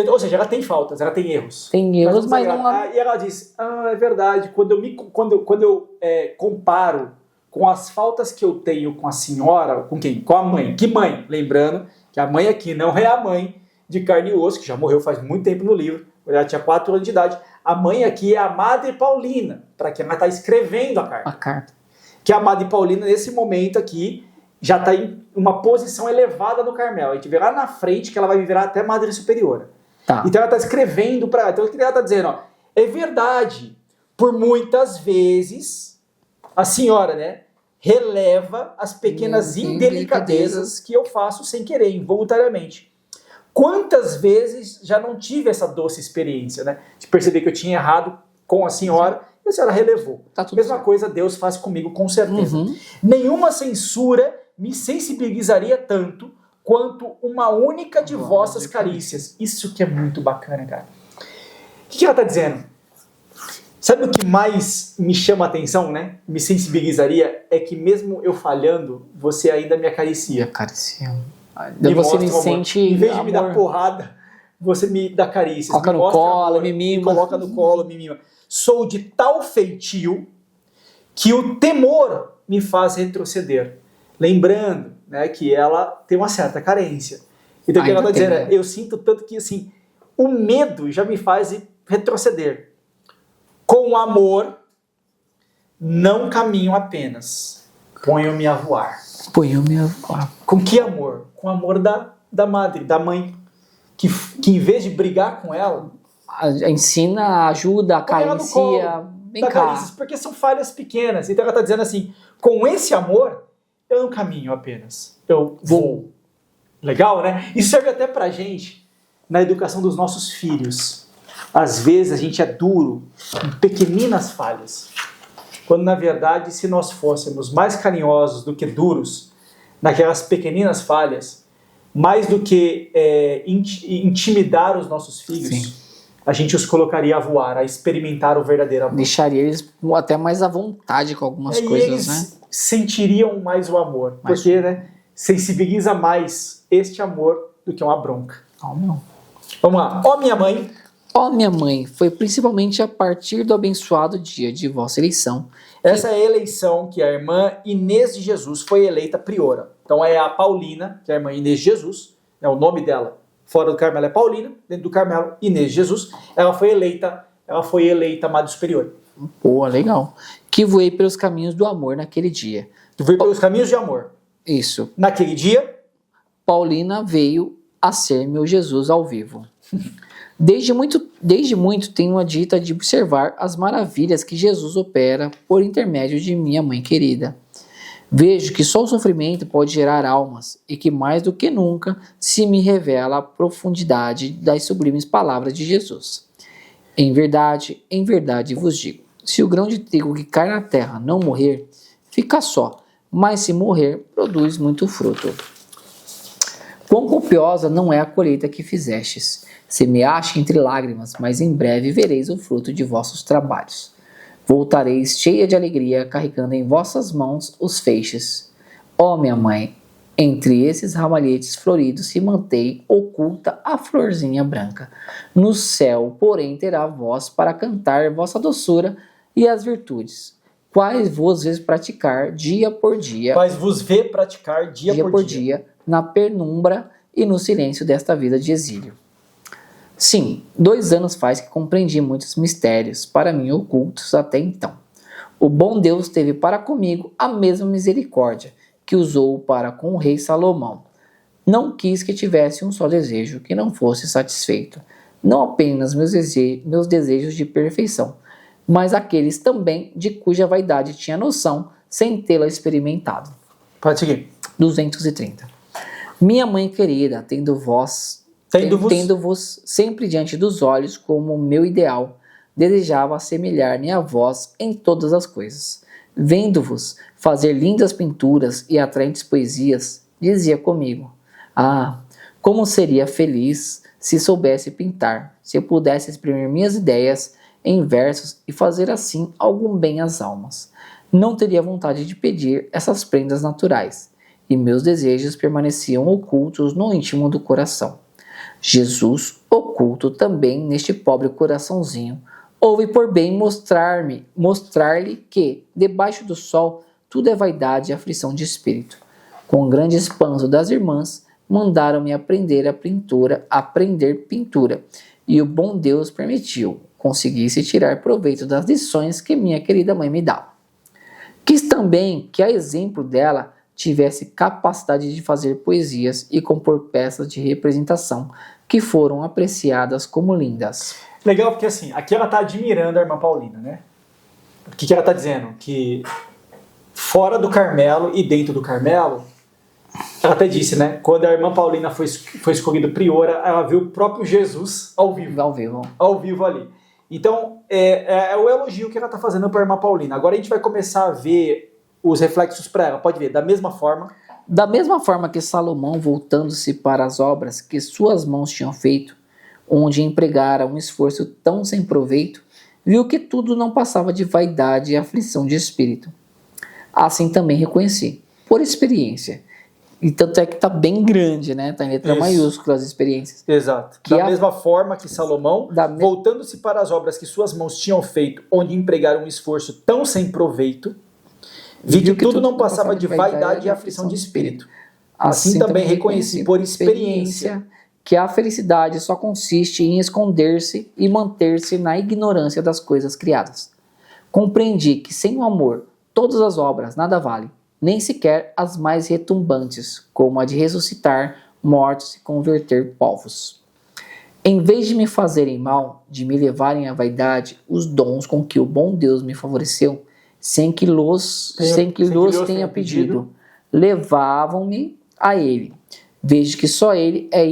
Ou seja, ela tem faltas, ela tem erros. Tem erros, mas não... E ela diz, é verdade, quando eu comparo com as faltas que eu tenho com a senhora, com quem? Com a mãe. Que mãe? Lembrando que a mãe aqui não é a mãe de carne e osso, que já morreu faz muito tempo no livro, ela tinha 4 anos de idade. A mãe aqui é a Madre Paulina, para quem ela está escrevendo a carta. A carta. Que a Madre Paulina, nesse momento aqui, já está em uma posição elevada no Carmelo. A gente vê lá na frente que ela vai virar até Madre Superiora. Tá. Então ela está escrevendo para ela. Então o que ela está dizendo? Ó, é verdade, por muitas vezes, a senhora, né, releva as pequenas indelicadezas que eu faço sem querer, involuntariamente. Quantas vezes já não tive essa doce experiência, né? De perceber que eu tinha errado com a senhora e a senhora relevou. Tá tudo Mesma certo. coisa Deus faz comigo, com certeza. Nenhuma censura me sensibilizaria tanto quanto uma única de vossas carícias. Isso que é muito bacana, cara. O que ela está dizendo? Sabe o que mais me chama a atenção, né? Me sensibilizaria é que mesmo eu falhando, você ainda me acaricia. Acaricia. Me Você me mostra sente amor. Em vez de amor. me dar porrada, você me dá carícias. Coloca me no mostra colo, amor, me mima. Me coloca no colo, me mima. Sou de tal feitio que o temor me faz retroceder. Lembrando, né, que ela tem uma certa carência. Então o que ela está dizendo é, eu sinto tanto que assim, o medo já me faz retroceder. Com amor, não caminho apenas, ponho-me a voar. Ponho-me a voar. Com que amor? Com o amor da madre, da mãe, que em vez de brigar com ela, Ensina, ajuda, acaricia. Vem cá. Carícias, porque são falhas pequenas. Então ela está dizendo assim, com esse amor, eu não caminho apenas, eu vou. Legal, né? Isso serve até pra gente na educação dos nossos filhos. Às vezes a gente é duro em pequeninas falhas, quando na verdade, se nós fôssemos mais carinhosos do que duros naquelas pequeninas falhas, mais do que intimidar os nossos filhos, a gente os colocaria a voar, a experimentar o verdadeiro amor. Deixaria eles até mais à vontade com algumas E coisas, eles né? sentiriam mais o amor, Mais porque né, sensibiliza mais este amor do que uma bronca. Oh, não. Vamos lá. Ó minha mãe, Ó minha mãe, foi principalmente a partir do abençoado dia de vossa eleição. essa é a eleição que a irmã Inês de Jesus foi eleita priora. Então é a Paulina, que é a irmã Inês de Jesus, é o nome dela. Fora do Carmelo é Paulina, dentro do Carmelo, Inês de Jesus. Ela foi eleita Madre Superior. Boa, legal. Que voei pelos caminhos do amor naquele dia. Que veio pelos caminhos de amor. Isso. Naquele dia, Paulina veio a ser meu Jesus ao vivo. Desde muito tenho a dita de observar as maravilhas que Jesus opera por intermédio de minha mãe querida. Vejo que só o sofrimento pode gerar almas e que mais do que nunca se me revela a profundidade das sublimes palavras de Jesus. Em verdade vos digo, se o grão de trigo que cai na terra não morrer, fica só, mas se morrer, produz muito fruto. Quão copiosa não é a colheita que fizestes. Semeaste entre lágrimas, mas em breve vereis o fruto de vossos trabalhos. Voltareis cheia de alegria, carregando em vossas mãos os feixes. Ó minha mãe, entre esses ramalhetes floridos se mantém oculta a florzinha branca. No céu, porém, terá voz para cantar vossa doçura e as virtudes, quais vos vês praticar dia por dia, dia por dia, na penumbra e no silêncio desta vida de exílio. Sim, 2 anos faz que compreendi muitos mistérios, para mim ocultos até então. O bom Deus teve para comigo a mesma misericórdia que usou para com o rei Salomão. Não quis que tivesse um só desejo que não fosse satisfeito, não apenas meus desejos de perfeição, mas aqueles também de cuja vaidade tinha noção sem tê-la experimentado. pode seguir. 230. Minha mãe querida, tendo-vos sempre diante dos olhos como meu ideal, desejava assemelhar-me a vós em todas as coisas. Vendo-vos fazer lindas pinturas e atraentes poesias, dizia comigo: ah, como seria feliz se soubesse pintar, se eu pudesse exprimir minhas ideias em versos e fazer assim algum bem às almas. Não teria vontade de pedir essas prendas naturais, e meus desejos permaneciam ocultos no íntimo do coração. Jesus, oculto também neste pobre coraçãozinho, houve por bem mostrar-lhe que, debaixo do sol, tudo é vaidade e aflição de espírito. Com o grande espanto das irmãs, mandaram-me aprender pintura, e o bom Deus permitiu, conseguisse tirar proveito das lições que minha querida mãe me dava. Quis também que, a exemplo dela, tivesse capacidade de fazer poesias e compor peças de representação que foram apreciadas como lindas. Legal, porque assim, aqui ela está admirando a irmã Paulina, né? O que ela está dizendo? Que fora do Carmelo e dentro do Carmelo, ela até disse, né? Quando a irmã Paulina foi escolhida priora, ela viu o próprio Jesus ao vivo. Ao vivo ali. Então, é o elogio que ela está fazendo para a irmã Paulina. Agora a gente vai começar a ver os reflexos para ela. Pode ver, da mesma forma que Salomão, voltando-se para as obras que suas mãos tinham feito, onde empregara um esforço tão sem proveito, viu que tudo não passava de vaidade e aflição de espírito. Assim também reconheci, por experiência. E tanto é que está bem grande, né? Está em letra maiúscula as experiências. Exato. Da mesma forma que Salomão, voltando-se para as obras que suas mãos tinham feito, onde empregaram um esforço tão sem proveito, vi que tudo não passava de vaidade e aflição de espírito. Assim também reconheci por experiência que a felicidade só consiste em esconder-se e manter-se na ignorância das coisas criadas. Compreendi que sem o amor todas as obras nada valem, nem sequer as mais retumbantes, como a de ressuscitar mortos e converter povos. Em vez de me fazerem mal, de me levarem à vaidade, os dons com que o bom Deus me favoreceu, sem que los tenha pedido, levavam-me a ele. Vejo que só ele é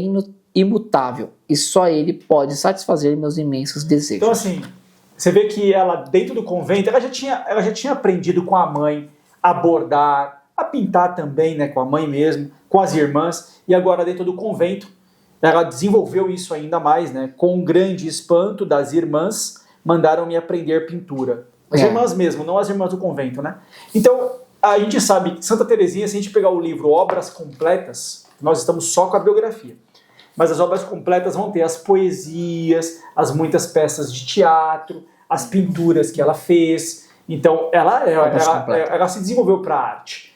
imutável e só ele pode satisfazer meus imensos desejos. Então assim, você vê que ela dentro do convento, ela já tinha aprendido com a mãe a bordar, a pintar também, né, com a mãe mesmo, com as irmãs, e agora dentro do convento ela desenvolveu isso ainda mais, né? Com grande espanto das irmãs, mandaram-me aprender pintura. As irmãs mesmo, não as irmãs do convento, né? Então, a gente sabe que Santa Teresinha, se a gente pegar o livro Obras Completas, nós estamos só com a biografia. Mas as obras completas vão ter as poesias, as muitas peças de teatro, as pinturas que ela fez. Então, ela se desenvolveu para a arte.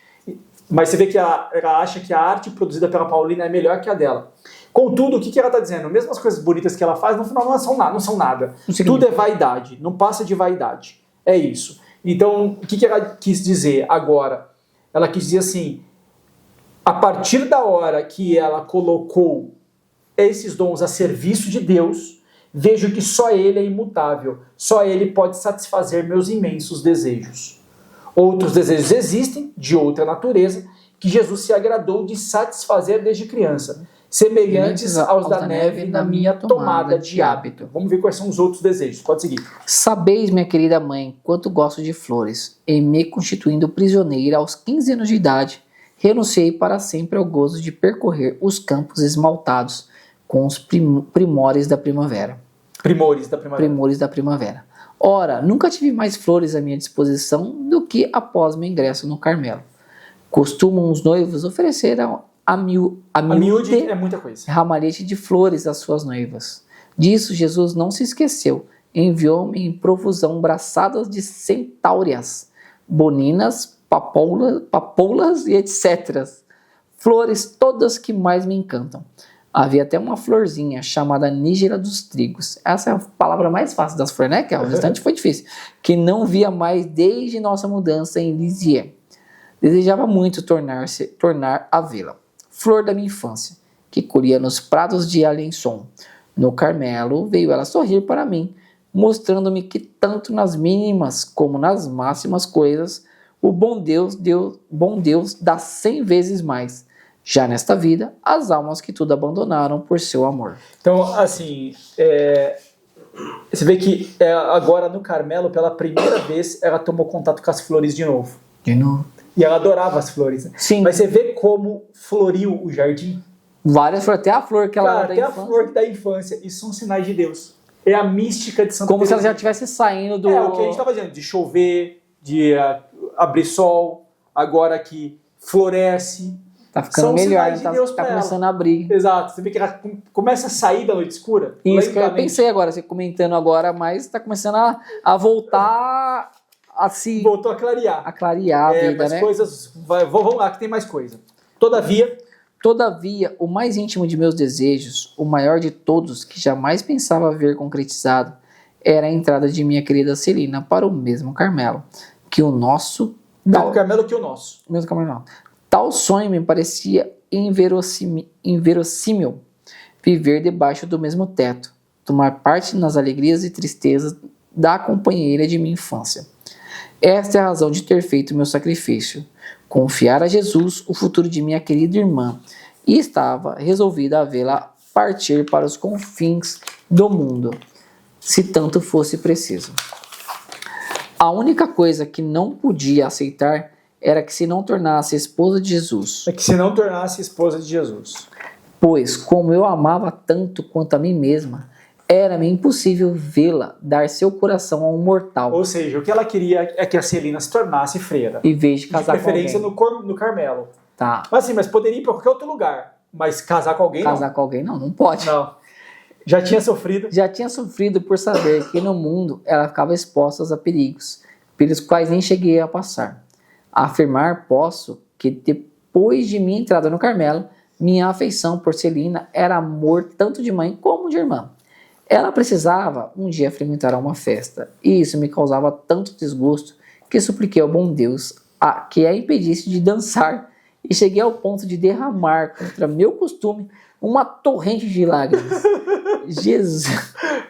Mas você vê que ela acha que a arte produzida pela Paulina é melhor que a dela. Contudo, o que ela está dizendo? Mesmo as coisas bonitas que ela faz, no final não são nada. Tudo é vaidade, não passa de vaidade. É isso. Então, o que ela quis dizer agora? Ela quis dizer assim, a partir da hora que ela colocou esses dons a serviço de Deus, vejo que só Ele é imutável, só Ele pode satisfazer meus imensos desejos. Outros desejos existem, de outra natureza, que Jesus se agradou de satisfazer desde criança, semelhantes aos da neve na minha tomada de hábito. Vamos ver quais são os outros desejos. Pode seguir. Sabeis, minha querida mãe, quanto gosto de flores. Em me constituindo prisioneira aos 15 anos de idade, renunciei para sempre ao gozo de percorrer os campos esmaltados com os primores da primavera. Primores da primavera. Ora, nunca tive mais flores à minha disposição do que após meu ingresso no Carmelo. Costumam os noivos oferecer a miúde é muita coisa. Ramalhete de flores às suas noivas. Disso Jesus não se esqueceu. Enviou-me em profusão braçadas de centáureas, boninas, papoulas e etc. Flores todas que mais me encantam. Havia até uma florzinha chamada nígera dos trigos. Essa é a palavra mais fácil das flores, né? Que o restante foi difícil. Que não via mais desde nossa mudança em Lisieux. Desejava muito tornar a vê-la. Flor da minha infância, que colhia nos prados de Alençon. No Carmelo veio ela sorrir para mim, mostrando-me que tanto nas mínimas como nas máximas coisas, o bom Deus dá 100 vezes mais. Já nesta vida, as almas que tudo abandonaram por seu amor. Então, assim, você vê que agora no Carmelo, pela primeira vez, ela tomou contato com as flores de novo. E ela adorava as flores. Né? Sim. Mas você vê como floriu o jardim. Várias flores, até a flor que ela Cara, até a flor da infância. Isso são sinais de Deus. É a mística de Santa Como Teresa. se ela já estivesse saindo do... É o que a gente estava dizendo, de chover, de abrir sol, agora que floresce. Tá ficando São melhor, sinais de Deus tá pra começando a abrir. Exato. Você vê que ela começa a sair da noite escura. Isso que eu pensei agora, você comentando agora, mas tá começando a voltar a se... Voltou a clarear. A clarear a vida, mas né? coisas... Vamos lá, que tem mais coisa. Todavia, o mais íntimo de meus desejos, o maior de todos, que jamais pensava ver concretizado, era a entrada de minha querida Celina para o mesmo Carmelo, que o nosso... Mesmo Carmelo que o nosso. Mesmo Carmelo, não. Tal sonho me parecia inverossímil, viver debaixo do mesmo teto, tomar parte nas alegrias e tristezas da companheira de minha infância. Esta é a razão de ter feito meu sacrifício, confiar a Jesus o futuro de minha querida irmã, e estava resolvida a vê-la partir para os confins do mundo, se tanto fosse preciso. A única coisa que não podia aceitar era que se não tornasse esposa de Jesus. Pois, como eu amava tanto quanto a mim mesma, era-me impossível vê-la dar seu coração a um mortal. Ou seja, o que ela queria é que a Celina se tornasse freira. Em vez de casar com alguém. De preferência no Carmelo. Tá. Mas poderia ir para qualquer outro lugar. Mas casar com alguém Casar com alguém não pode. Não. Já tinha sofrido. Já tinha sofrido por saber que no mundo ela ficava exposta a perigos, pelos quais nem cheguei a passar. Afirmar posso que depois de minha entrada no Carmelo, minha afeição por Celina era amor tanto de mãe como de irmã. Ela precisava um dia frequentar uma festa, e isso me causava tanto desgosto que supliquei ao bom Deus que a impedisse de dançar, e cheguei ao ponto de derramar contra meu costume uma torrente de lágrimas. Jesus,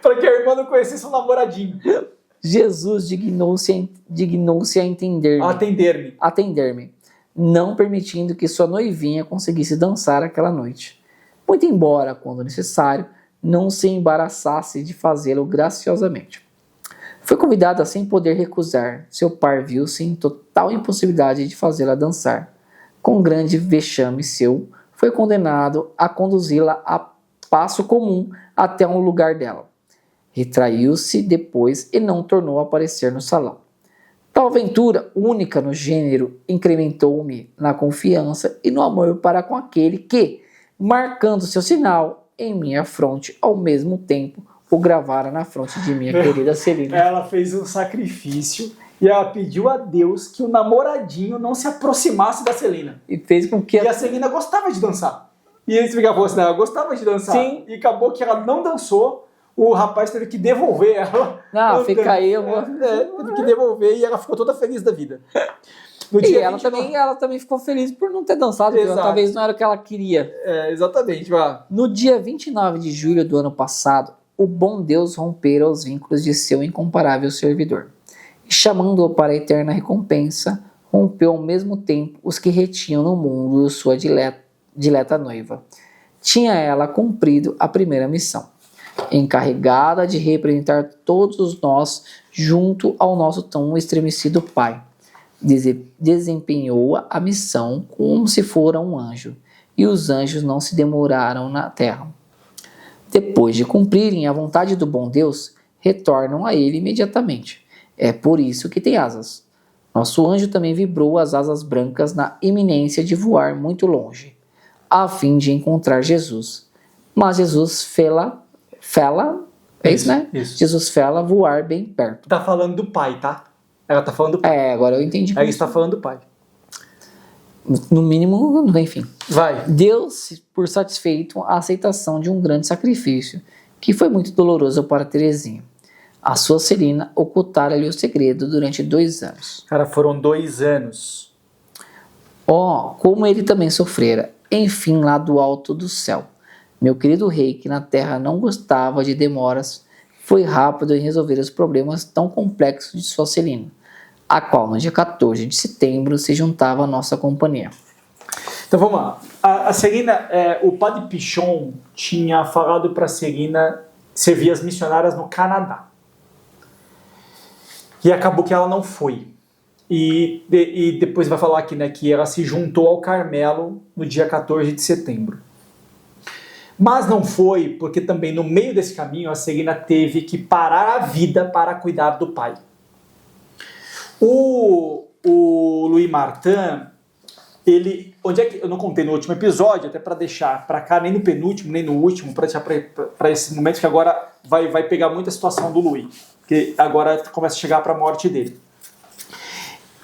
para que a irmã não conhecesse um namoradinho. Jesus dignou-se a atender-me, não permitindo que sua noivinha conseguisse dançar aquela noite. Muito embora, quando necessário, não se embaraçasse de fazê-lo graciosamente. Foi convidada sem poder recusar. Seu par viu-se em total impossibilidade de fazê-la dançar. Com grande vexame seu, foi condenado a conduzi-la espaço comum até um lugar dela. Retraiu-se depois e não tornou a aparecer no salão. Tal aventura, única no gênero, incrementou-me na confiança e no amor para com aquele que, marcando seu sinal em minha fronte, ao mesmo tempo o gravara na fronte de minha querida Celina. Ela fez um sacrifício e ela pediu a Deus que o namoradinho não se aproximasse da Celina. E fez com que... E a Celina gostava de dançar. E ele explicava assim, ela gostava de dançar. Sim. E acabou que ela não dançou, o rapaz teve que devolver ela. Não, fica aí, eu vou... Teve que devolver e ela ficou toda feliz da vida. No E dia ela 29 também ficou feliz por não ter dançado, porque Exato. talvez não era o que ela queria. exatamente. Vai. No dia 29 de julho do ano passado, o bom Deus rompera os vínculos de seu incomparável servidor. E chamando-o para a eterna recompensa, rompeu ao mesmo tempo os que retinham no mundo sua dileta noiva. Tinha ela cumprido a primeira missão, encarregada de representar todos nós junto ao nosso tão estremecido Pai. Desempenhou a missão como se fora um anjo, e os anjos não se demoraram na terra. Depois de cumprirem a vontade do bom Deus, retornam a ele imediatamente. É por isso que tem asas. Nosso anjo também vibrou as asas brancas na iminência de voar muito longe, a fim de encontrar Jesus. Mas Jesus fê-la, é isso, né? Isso. Jesus fê-la voar bem perto. Tá falando do pai, tá? Ela tá falando do pai. Agora eu entendi. Ela está falando do pai. No mínimo, enfim. Vai. Deu-se por satisfeito a aceitação de um grande sacrifício, que foi muito doloroso para Teresinha. A sua Celina ocultara-lhe o segredo durante 2 anos. Cara, foram 2 anos. Como ele também sofrera, enfim, lá do alto do céu. Meu querido rei, que na terra não gostava de demoras, foi rápido em resolver os problemas tão complexos de sua Celina, a qual no dia 14 de setembro se juntava à nossa companhia. Então vamos lá. A Celina, o padre Pichon tinha falado para a Celina servir as missionárias no Canadá. E acabou que ela não foi. E depois vai falar aqui, né, que ela se juntou ao Carmelo no dia 14 de setembro. Mas não foi porque também no meio desse caminho a Celina teve que parar a vida para cuidar do pai. O Louis Martin, ele, onde é que eu não contei no último episódio, até para deixar para cá, nem no penúltimo, nem no último, para deixar para esse momento que agora vai pegar muita situação do Louis, que agora começa a chegar para a morte dele.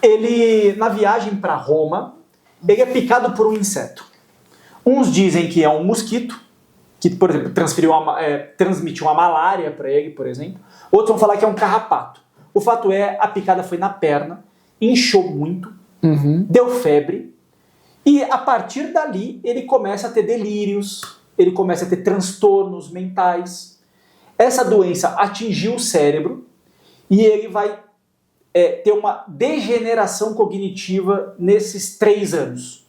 Ele, na viagem para Roma, ele é picado por um inseto. Uns dizem que é um mosquito, que, por exemplo, transmitiu uma malária para ele, por exemplo. Outros vão falar que é um carrapato. O fato é, a picada foi na perna, inchou muito, deu febre, e a partir dali ele começa a ter delírios, ele começa a ter transtornos mentais. Essa doença atingiu o cérebro e ele vai ter uma degeneração cognitiva nesses 3 anos.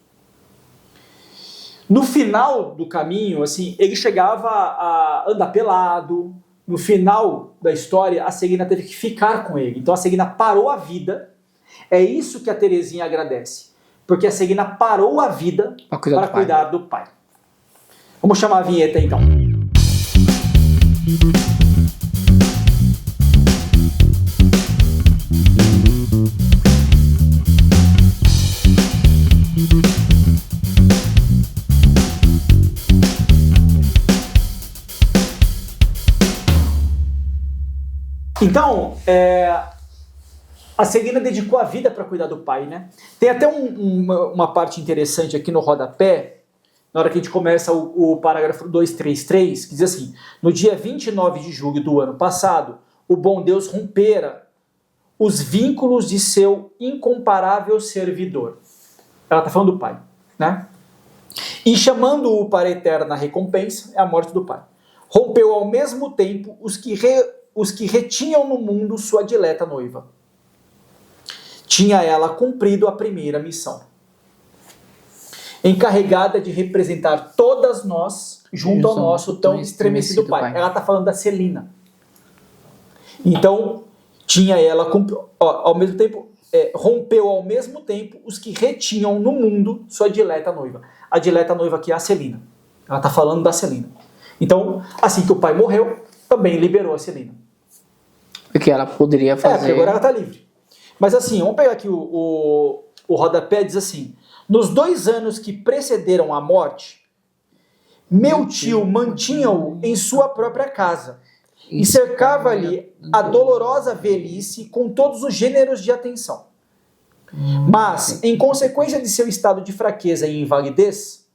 No final do caminho, assim, ele chegava a andar pelado. No final da história, a Celina teve que ficar com ele. Então a Celina parou a vida. É isso que a Teresinha agradece. Porque a Celina parou a vida para cuidar do pai. Vamos chamar a vinheta então. Então, a Celina dedicou a vida para cuidar do pai, né? Tem até uma parte interessante aqui no rodapé, na hora que a gente começa o parágrafo 233, que diz assim: no dia 29 de julho do ano passado, o bom Deus rompera os vínculos de seu incomparável servidor. Ela está falando do pai, né? E chamando-o para a eterna recompensa, é a morte do pai. Rompeu ao mesmo tempo os que retinham no mundo sua dileta noiva. Tinha ela cumprido a primeira missão, encarregada de representar todas nós junto ao nosso tão estremecido pai. Ela está falando da Celina. Então, tinha ela, ao mesmo tempo, rompeu ao mesmo tempo os que retinham no mundo sua dileta noiva. A dileta noiva aqui é a Celina. Ela está falando da Celina. Então, assim que o pai morreu, também liberou a Celina. Porque ela poderia fazer... porque agora ela está livre. Mas assim, vamos pegar aqui o rodapé, diz assim: nos 2 anos que precederam a morte, meu tio mantinha-o em sua própria casa e cercava-lhe a dolorosa velhice com todos os gêneros de atenção. Mas, em consequência de seu estado de fraqueza e invalidez,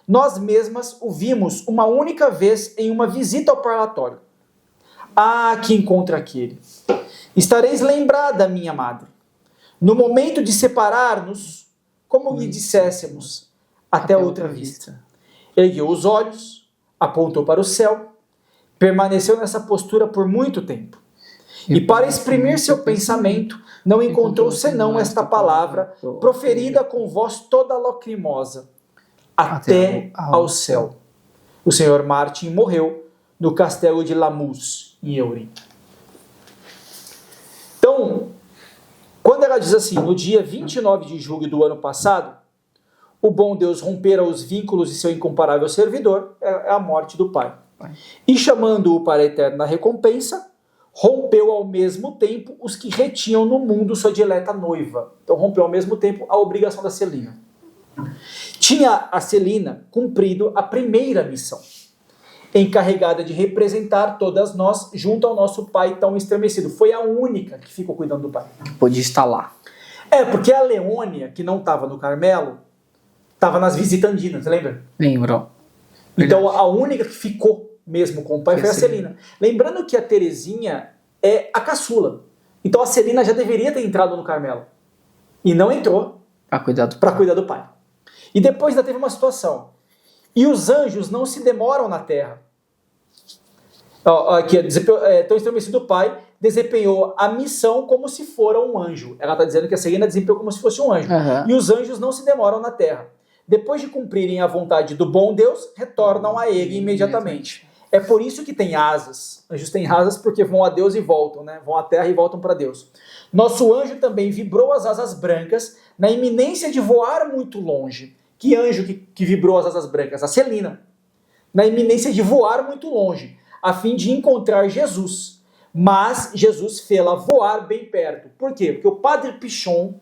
nós mesmas o vimos uma única vez em uma visita ao parlatório. Ah, que encontro aquele! Estareis lembrada, minha madre, no momento de separar-nos, como lhe disséssemos, até outra vista. Ergueu os olhos, apontou para o céu, permaneceu nessa postura por muito tempo. E para exprimir seu pensamento, não encontrou senão esta palavra, proferida com voz toda lacrimosa: até ao céu. O senhor Martin morreu no castelo de Lamuz, em Eurim. Então, quando ela diz assim, no dia 29 de julho do ano passado, o bom Deus rompera os vínculos de seu incomparável servidor, é a morte do pai. E chamando-o para a eterna recompensa, rompeu ao mesmo tempo os que retinham no mundo sua dileta noiva. Então rompeu ao mesmo tempo a obrigação da Celina. Tinha a Celina cumprido a primeira missão, encarregada de representar todas nós junto ao nosso pai tão estremecido. Foi a única que ficou cuidando do pai. Podia estar lá. Porque a Leônia, que não estava no Carmelo, estava nas visitandinas, lembra? Lembro. Então a única que ficou mesmo com o pai foi a Celina. Lembrando que a Terezinha é a caçula. Então a Celina já deveria ter entrado no Carmelo. E não entrou Para cuidar do pai. E depois ainda teve uma situação. E os anjos não se demoram na terra. Aqui, tão estremecido o pai desempenhou a missão como se fora um anjo. Ela está dizendo que a Celina desempenhou como se fosse um anjo. Uhum. E os anjos não se demoram na terra. Depois de cumprirem a vontade do bom Deus, retornam a ele imediatamente. É por isso que tem asas. Anjos têm asas porque vão a Deus e voltam, né? Vão à terra e voltam para Deus. Nosso anjo também vibrou as asas brancas na iminência de voar muito longe. Que anjo que vibrou as asas brancas? A Celina. Na iminência de voar muito longe, a fim de encontrar Jesus. Mas Jesus fê-la voar bem perto. Por quê? Porque o padre Pichon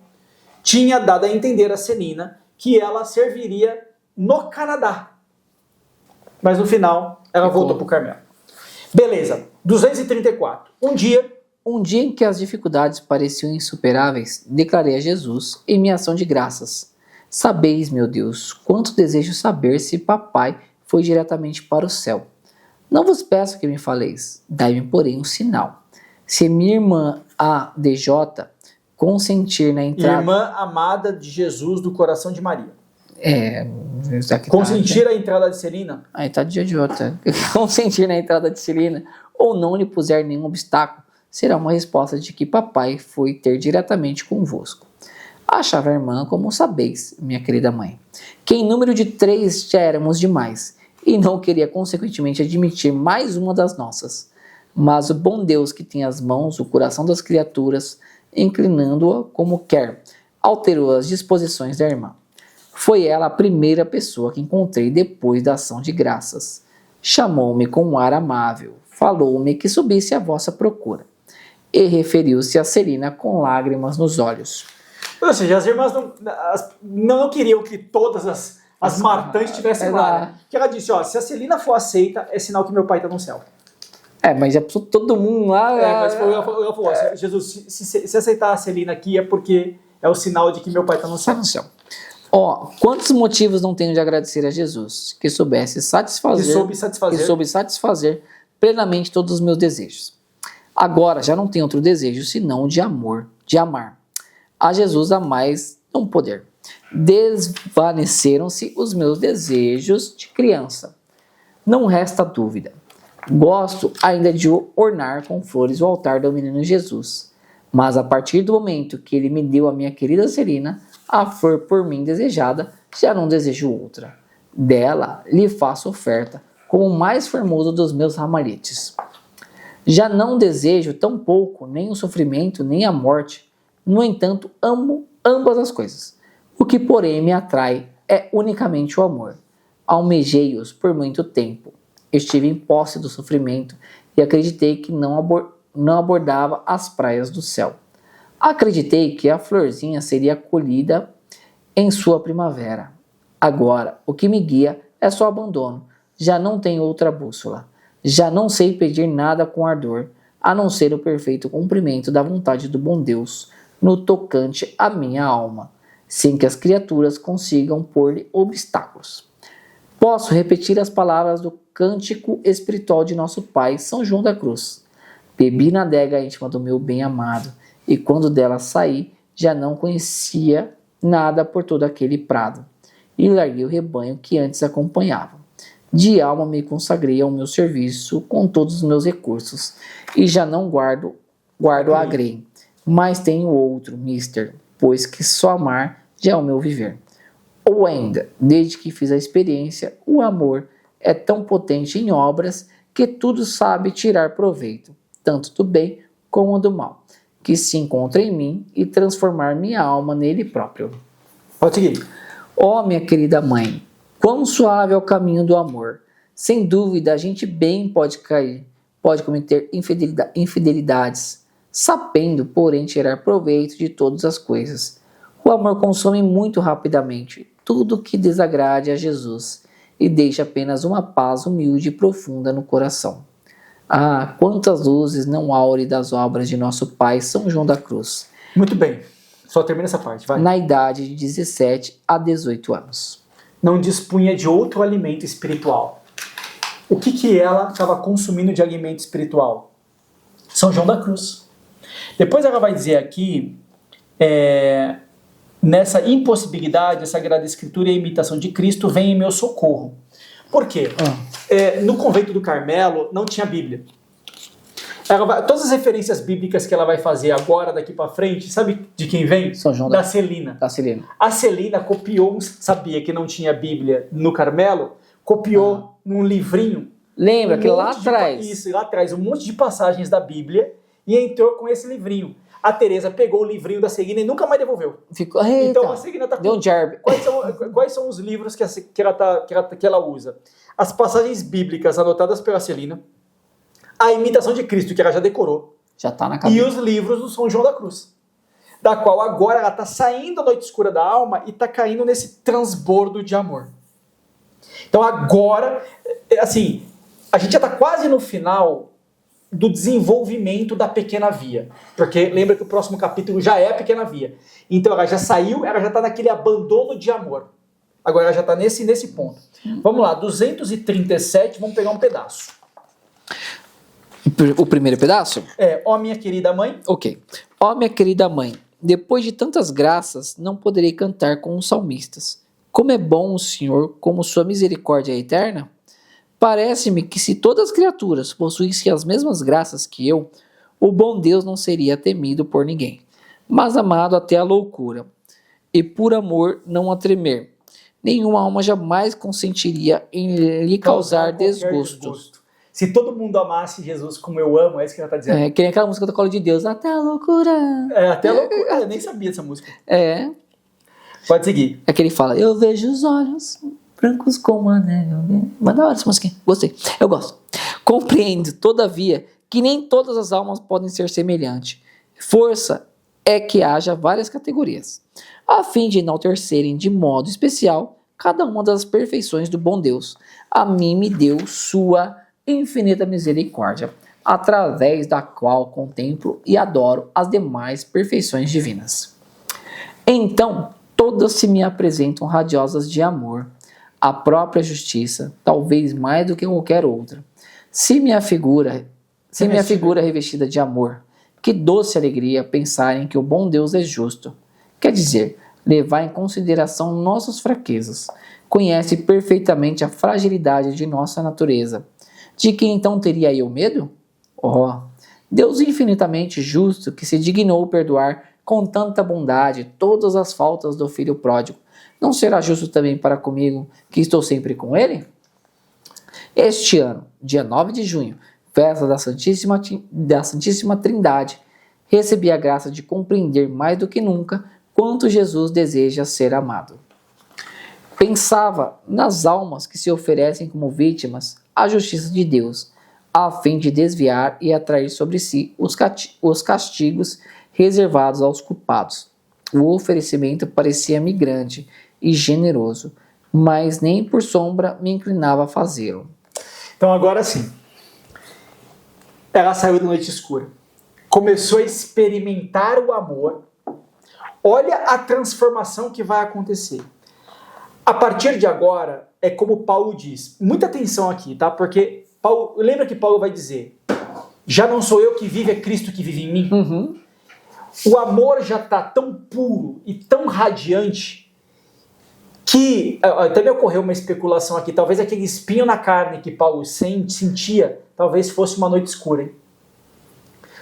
tinha dado a entender a Celina que ela serviria no Canadá. Mas no final, ela voltou para o Carmelo. Beleza, 234. Um dia em que as dificuldades pareciam insuperáveis, declarei a Jesus em minha ação de graças: sabeis, meu Deus, quanto desejo saber se papai foi diretamente para o céu. Não vos peço que me faleis, dai-me, porém, um sinal. Se minha irmã a DJ consentir na entrada... Irmã amada de Jesus do coração de Maria. Consentir a entrada de Celina? Aí tá de idiota. Consentir na entrada de Celina ou não lhe puser nenhum obstáculo, será uma resposta de que papai foi ter diretamente convosco. Achava a irmã, como sabeis, minha querida mãe, que em número de 3 já éramos demais, e não queria consequentemente admitir mais uma das nossas. Mas o bom Deus que tem as mãos, o coração das criaturas, inclinando-a como quer, alterou as disposições da irmã. Foi ela a primeira pessoa que encontrei depois da ação de graças. Chamou-me com um ar amável, falou-me que subisse à vossa procura, e referiu-se a Celina com lágrimas nos olhos. Ou seja, as irmãs não queriam que todas as martantes estivessem lá. Né? Que ela disse, se a Celina for aceita, é sinal que meu pai está no céu. Mas já passou todo mundo lá. Mas ela falou, Jesus, se aceitar a Celina aqui é porque é o sinal de que meu pai está no céu. Quantos motivos não tenho de agradecer a Jesus, que soube satisfazer plenamente todos os meus desejos. Agora já não tenho outro desejo senão o de amor, de amar. A Jesus há mais não poder. Desvaneceram-se os meus desejos de criança. Não resta dúvida. Gosto ainda de ornar com flores o altar do menino Jesus. Mas a partir do momento que ele me deu a minha querida Celina, a flor por mim desejada, já não desejo outra. Dela lhe faço oferta, como o mais formoso dos meus ramalhetes. Já não desejo tão pouco nem o sofrimento, nem a morte. No entanto, amo ambas as coisas. O que, porém, me atrai é unicamente o amor. Almejei-os por muito tempo. estive em posse do sofrimento e acreditei que não abordava as praias do céu. Acreditei que a florzinha seria colhida em sua primavera. Agora, o que me guia é só abandono. Já não tenho outra bússola. Já não sei pedir nada com ardor, a não ser o perfeito cumprimento da vontade do bom Deus no tocante à minha alma, sem que as criaturas consigam pôr-lhe obstáculos. Posso repetir as palavras do cântico espiritual de nosso pai, São João da Cruz. Bebi na adega íntima do meu bem-amado, e quando dela saí, já não conhecia nada por todo aquele prado, e larguei o rebanho que antes acompanhava. De alma me consagrei ao meu serviço com todos os meus recursos, e já não guardo a grei, mas tenho outro, mister, pois que só amar já é o meu viver. Ou ainda, desde que fiz a experiência, o amor é tão potente em obras que tudo sabe tirar proveito, tanto do bem como do mal, que se encontra em mim e transformar minha alma nele próprio. Pode seguir. Ó, minha querida mãe, quão suave é o caminho do amor. Sem dúvida, a gente bem pode cair, pode cometer infidelidades, sabendo, porém, tirar proveito de todas as coisas. O amor consome muito rapidamente tudo que desagrade a Jesus e deixa apenas uma paz humilde e profunda no coração. Ah, quantas luzes não aure das obras de nosso pai São João da Cruz. Muito bem. Só termina essa parte, vai. Na idade de 17 a 18 anos. Não dispunha de outro alimento espiritual. O que ela estava consumindo de alimento espiritual? São João da Cruz. Depois ela vai dizer aqui, nessa impossibilidade, a Sagrada Escritura e a imitação de Cristo vem em meu socorro. Por quê? No convento do Carmelo não tinha Bíblia. Todas as referências bíblicas que ela vai fazer agora, daqui para frente, sabe de quem vem? São João da Celina. Da Celina. A Celina copiou, sabia que não tinha Bíblia no Carmelo, copiou num livrinho. Lembra que lá atrás? Isso, lá atrás, um monte de passagens da Bíblia e entrou com esse livrinho. A Teresa pegou o livrinho da Celina e nunca mais devolveu. Ficou, então a Celina está com... Deu um jarb. Quais são os livros que ela usa? As passagens bíblicas anotadas pela Celina, a imitação de Cristo, que ela já decorou, já está na cabeça, e os livros do São João da Cruz, da qual agora ela está saindo da noite escura da alma e está caindo nesse transbordo de amor. Então agora, assim, a gente já está quase no final do desenvolvimento da pequena via, porque lembra que o próximo capítulo já é a pequena via. Então ela já saiu, ela já está naquele abandono de amor. Agora ela já está nesse ponto. Vamos lá, 237, vamos pegar um pedaço. O primeiro pedaço? Ó minha querida mãe. Ok. Ó minha querida mãe, depois de tantas graças, não poderei cantar com os salmistas. Como é bom o Senhor, como sua misericórdia é eterna. Parece-me que se todas as criaturas possuíssem as mesmas graças que eu, o bom Deus não seria temido por ninguém, mas amado até a loucura, e por amor não a tremer. Nenhuma alma jamais consentiria em lhe causar desgosto. Se todo mundo amasse Jesus como eu amo, é isso que ela está dizendo. Que nem aquela música do Colo de Deus, até a loucura. Até a loucura. Eu nem sabia dessa música. Pode seguir. É que ele fala, eu vejo os olhos brancos como a neve. Mas da hora essa música, gostei, eu gosto. Compreendo, todavia, que nem todas as almas podem ser semelhantes. Força é que haja várias categorias, a fim de enaltecerem de modo especial cada uma das perfeições do bom Deus. A mim me deu sua infinita misericórdia, através da qual contemplo e adoro as demais perfeições divinas. Então, todas se me apresentam radiosas de amor, a própria justiça, talvez mais do que qualquer outra. Se minha figura revestida de amor, que doce alegria pensarem que o bom Deus é justo. Quer dizer, levar em consideração nossas fraquezas, conhece perfeitamente a fragilidade de nossa natureza. De que então teria eu medo? Deus infinitamente justo, que se dignou perdoar com tanta bondade todas as faltas do filho pródigo, não será justo também para comigo, que estou sempre com ele? Este ano, dia 9 de junho, festa da Santíssima Trindade, recebi a graça de compreender mais do que nunca quanto Jesus deseja ser amado. Pensava nas almas que se oferecem como vítimas a justiça de Deus, a fim de desviar e atrair sobre si os castigos reservados aos culpados. O oferecimento parecia-me grande e generoso, mas nem por sombra me inclinava a fazê-lo. Então agora sim, ela saiu da noite escura, começou a experimentar o amor. Olha a transformação que vai acontecer. A partir de agora, é como Paulo diz, muita atenção aqui, tá? Porque lembra que Paulo vai dizer, já não sou eu que vive, é Cristo que vive em mim? Uhum. O amor já está tão puro e tão radiante que até me ocorreu uma especulação aqui, talvez aquele espinho na carne que Paulo sentia, talvez fosse uma noite escura, hein?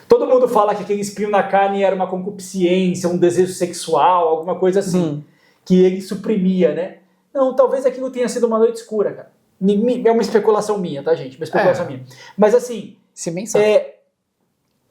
Todo mundo fala que aquele espinho na carne era uma concupiscência, um desejo sexual, alguma coisa assim, que ele suprimia, né? Não, talvez aquilo tenha sido uma noite escura, cara. É uma especulação minha, tá, gente? Uma especulação minha. Mas assim, Se bem sabe.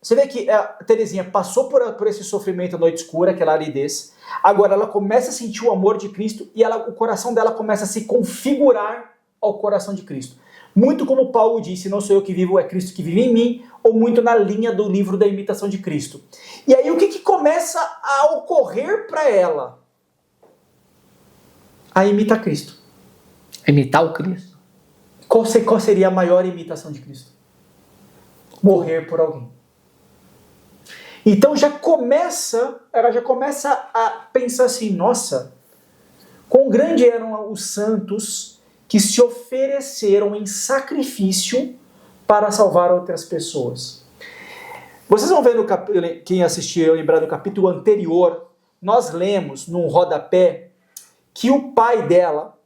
você vê que a Terezinha passou por esse sofrimento à noite escura, aquela aridez. Agora ela começa a sentir o amor de Cristo e o coração dela começa a se configurar ao coração de Cristo. Muito como Paulo disse, não sou eu que vivo, é Cristo que vive em mim, ou muito na linha do livro da imitação de Cristo. E aí o que começa a ocorrer para ela? A imitar Cristo. Imitar o Cristo. Qual seria a maior imitação de Cristo? Morrer por alguém. Então ela já começa a pensar assim, nossa, quão grande eram os santos que se ofereceram em sacrifício para salvar outras pessoas. Vocês vão ver quem assistiu, lembrar do capítulo anterior, nós lemos num rodapé que o pai dela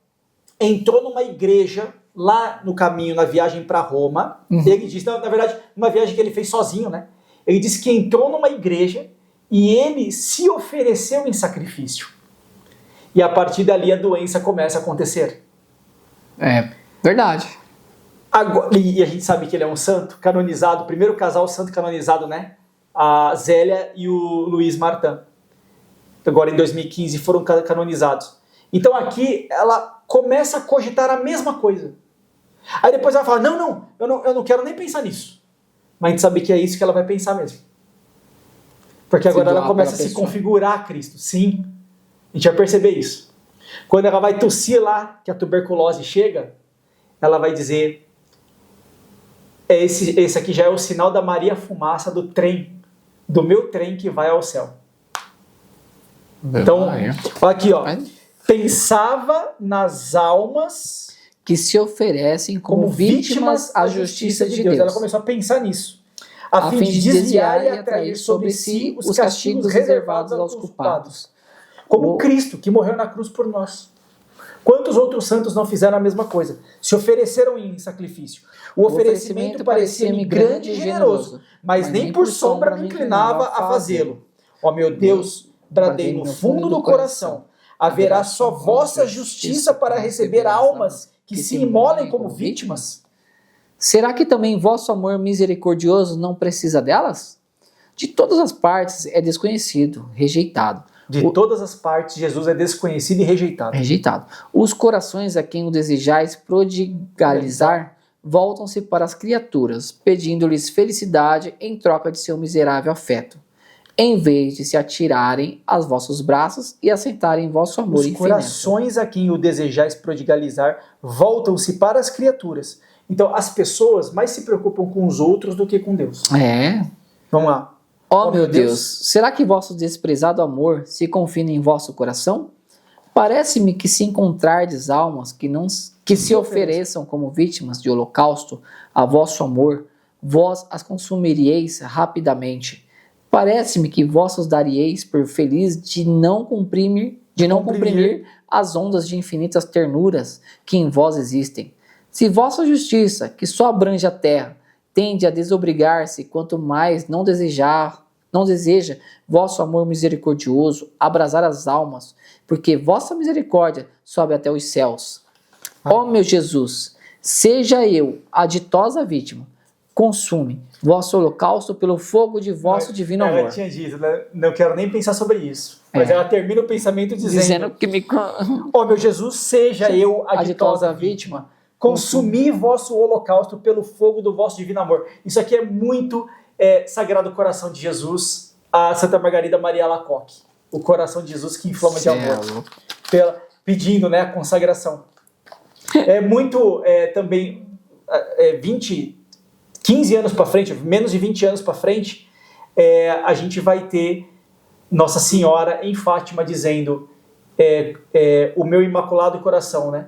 entrou numa igreja lá no caminho, na viagem para Roma. Ele disse, na verdade, uma viagem que ele fez sozinho, né? Ele disse que entrou numa igreja e ele se ofereceu em sacrifício. E a partir dali a doença começa a acontecer. É, verdade. Agora, e a gente sabe que ele é um santo canonizado, o primeiro casal santo canonizado, né? A Zélia e o Luiz Martin. Agora em 2015 foram canonizados. Então aqui ela começa a cogitar a mesma coisa. Aí depois ela fala, não, eu não quero nem pensar nisso. Mas a gente sabe que é isso que ela vai pensar mesmo. Porque agora ela começa a se configurar a Cristo. Sim, a gente vai perceber isso. Quando ela vai tossir lá, que a tuberculose chega, ela vai dizer, esse aqui já é o sinal da Maria Fumaça do trem, do meu trem que vai ao céu. Então, aqui ó, pensava nas almas que se oferecem como vítimas à justiça de Deus. Ela começou a pensar nisso, a fim de desviar e atrair sobre si os castigos reservados aos culpados. Como Cristo, que morreu na cruz por nós. Quantos outros santos não fizeram a mesma coisa? Se ofereceram em sacrifício. O oferecimento parecia-me grande e generoso, mas nem por sombra me inclinava a fazê-lo. Ó meu Deus, bradei no fundo do coração, haverá só vossa justiça para receber almas que se imolem como vítimas? Será que também vosso amor misericordioso não precisa delas? De todas as partes é desconhecido, rejeitado. De todas as partes, Jesus é desconhecido e rejeitado. Rejeitado. Os corações a quem o desejais prodigalizar voltam-se para as criaturas, pedindo-lhes felicidade em troca de seu miserável afeto, em vez de se atirarem aos vossos braços e aceitarem vosso amor infinito. Os corações a quem o desejais prodigalizar voltam-se para as criaturas. Então, as pessoas mais se preocupam com os outros do que com Deus. É. Vamos lá. Ó meu Deus, será que vosso desprezado amor se confina em vosso coração? Parece-me que se encontrardes almas que se ofereçam como vítimas de holocausto a vosso amor, vós as consumiríeis rapidamente. Parece-me que vós os darieis por feliz de não comprimir as ondas de infinitas ternuras que em vós existem. Se vossa justiça, que só abrange a terra, tende a desobrigar-se, quanto mais não deseja vosso amor misericordioso abrasar as almas, porque vossa misericórdia sobe até os céus. Ó meu Jesus, seja eu a ditosa vítima, consume vosso holocausto pelo fogo de vosso divino amor. Ela tinha dito, né? Não quero nem pensar sobre isso. Mas ela termina o pensamento dizendo que me... Ó meu Jesus, seja eu a ditosa vítima, consumir vosso holocausto pelo fogo do vosso divino amor. Isso aqui é muito Sagrado Coração de Jesus, a Santa Margarida Maria Alacoque. O coração de Jesus que inflama de amor. Pedindo, né, a consagração. É muito também 15 anos para frente, menos de 20 anos para frente, a gente vai ter Nossa Senhora em Fátima dizendo o meu imaculado coração, né?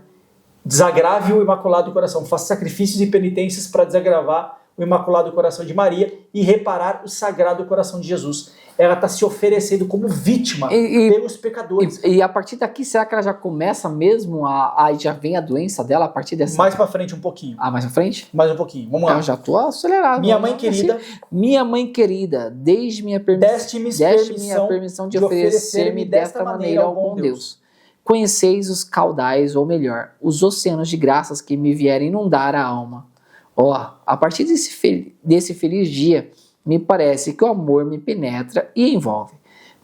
Desagrave o imaculado coração, faça sacrifícios e penitências para desagravar o imaculado coração de Maria e reparar o sagrado coração de Jesus. Ela está se oferecendo como vítima pelos pecadores. E a partir daqui, será que ela já começa mesmo aí já vem a doença dela a partir dessa... Mais para frente um pouquinho. Mais pra frente? Mais um pouquinho, vamos lá. Eu já tô acelerado. Minha mãe querida. Minha mãe querida, desde minha permissão de oferecer-me desta maneira ao bom Deus. Conheceis os caudais, ou melhor, os oceanos de graças que me vierem inundar a alma. A partir desse feliz dia, me parece que o amor me penetra e envolve.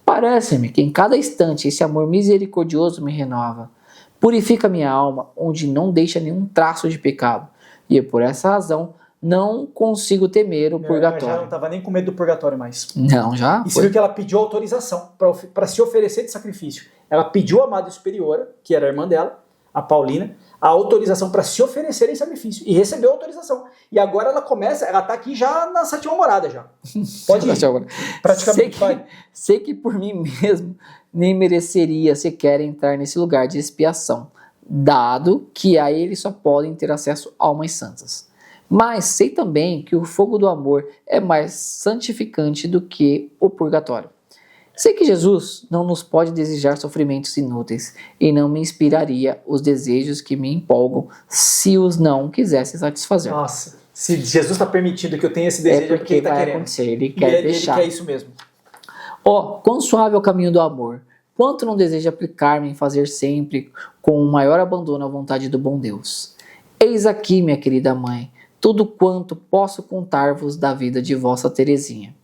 Parece-me que em cada instante esse amor misericordioso me renova. Purifica minha alma, onde não deixa nenhum traço de pecado. E por essa razão, não consigo temer o purgatório. Já não estava nem com medo do purgatório mais. Não, já? E você viu que ela pediu autorização para se oferecer de sacrifício. Ela pediu à Madre Superiora, que era a irmã dela, a Paulina, a autorização para se oferecer em sacrifício. E recebeu a autorização. E agora ela está aqui já na sétima morada já. Pode ir. Praticamente sei que por mim mesmo nem mereceria sequer entrar nesse lugar de expiação, dado que a ele só podem ter acesso almas santas. Mas sei também que o fogo do amor é mais santificante do que o purgatório. Sei que Jesus não nos pode desejar sofrimentos inúteis e não me inspiraria os desejos que me empolgam se os não quisesse satisfazer. Nossa, se Jesus está permitindo que eu tenha esse desejo, porque ele está querendo. Acontecer, ele quer deixar. Ele quer isso mesmo. Quão suave é o caminho do amor. Quanto não desejo aplicar-me em fazer sempre com o maior abandono à vontade do bom Deus. Eis aqui, minha querida mãe, tudo quanto posso contar-vos da vida de vossa Teresinha.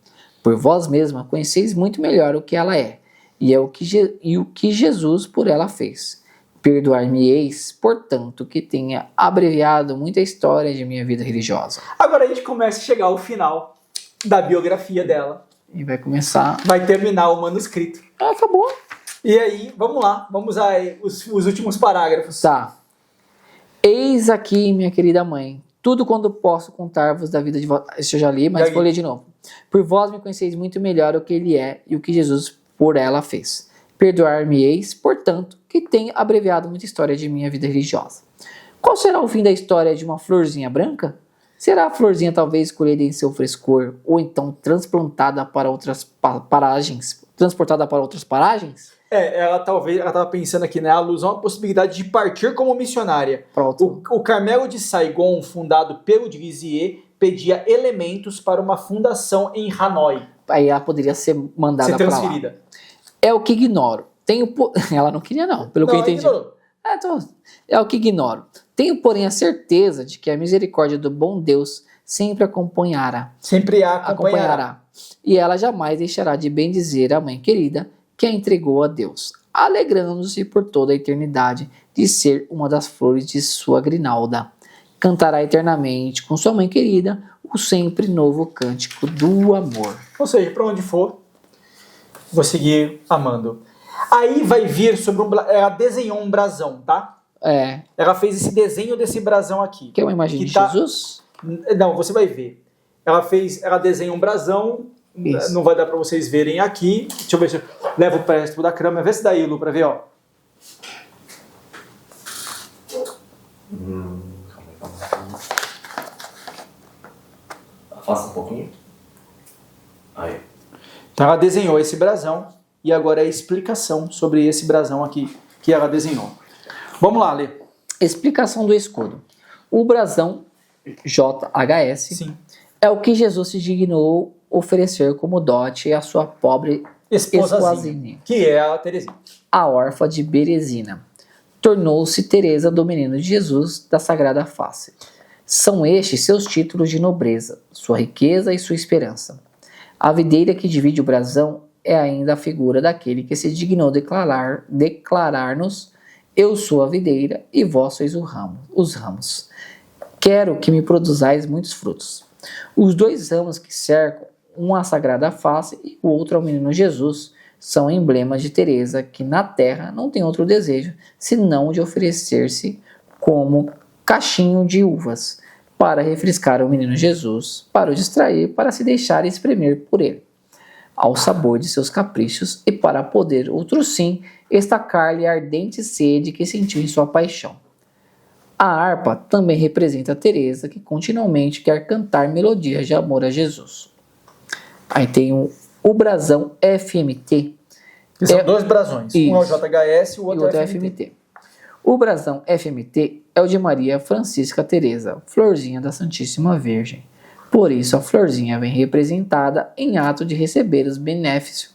Por vós mesma conheceis muito melhor o que ela é, e o que Jesus por ela fez. Perdoar-me-eis, portanto, que tenha abreviado muita história de minha vida religiosa. Agora a gente começa a chegar ao final da biografia dela. E vai começar... Vai terminar o manuscrito. Acabou. E aí, vamos lá, vamos aos últimos parágrafos. Tá. Eis aqui, minha querida mãe, tudo quando posso contar-vos da vida de vós... Isso eu já li, mas vou ler de novo. Por vós me conheceis muito melhor o que ele é e o que Jesus por ela fez. Perdoar-me-eis, portanto, que tenho abreviado muita história de minha vida religiosa. Qual será o fim da história de uma florzinha branca? Será a florzinha talvez escolhida em seu frescor ou então transportada para outras paragens? Ela estava pensando aqui, né? Alusão à possibilidade de partir como missionária. O Carmelo de Saigon, fundado pelo Vizier, pedia elementos para uma fundação em Hanoi. Aí ela poderia ser mandada para lá. Ser transferida. É o que ignoro. Ela não queria não, pelo que eu entendi. É o que ignoro. Tenho, porém, a certeza de que a misericórdia do bom Deus sempre acompanhará. Sempre a acompanhará. E ela jamais deixará de bendizer a mãe querida que a entregou a Deus, alegrando-se por toda a eternidade de ser uma das flores de sua grinalda. Cantará eternamente com sua mãe querida o sempre novo cântico do amor. Ou seja, para onde for, vou seguir amando. Aí vai vir sobre ela desenhou um brasão, tá? Ela fez esse desenho desse brasão aqui. Que é uma imagem de Jesus? Não, você vai ver. Ela desenha um brasão. Isso. Não vai dar para vocês verem aqui. Deixa eu ver se eu levo o perto da câmera. Vê se dá aí, Lu, para ver, ó. Afasta um pouquinho. Aí. Então ela desenhou esse brasão e agora é a explicação sobre esse brasão aqui que ela desenhou. Vamos lá, Lê. Explicação do escudo. O brasão JHS Sim. É o que Jesus se dignou oferecer como dote à sua pobre esposazinha, que é a Teresinha, a órfã de Berezina. Tornou-se Teresa do Menino de Jesus da Sagrada Face. São estes seus títulos de nobreza, sua riqueza e sua esperança. A videira que divide o brasão é ainda a figura daquele que se dignou declarar-nos Eu sou a videira e vós sois os ramos. Quero que me produzais muitos frutos. Os 2 ramos que cercam, um à Sagrada Face e o outro ao Menino Jesus, são emblemas de Teresa, que na terra não tem outro desejo, senão de oferecer-se como cachinho de uvas, para refrescar o Menino Jesus, para o distrair, para se deixar espremer por ele, ao sabor de seus caprichos, e para poder, outro sim, estacar-lhe a ardente sede que sentiu em sua paixão. A harpa também representa Teresa, que continuamente quer cantar melodias de amor a Jesus. Aí tem o brasão FMT. Que são 2 brasões. Isso. Um é o JHS e o E outro é o FMT. O brasão FMT é o de Maria Francisca Teresa, florzinha da Santíssima Virgem. Por isso a florzinha vem representada em ato de receber os benéficos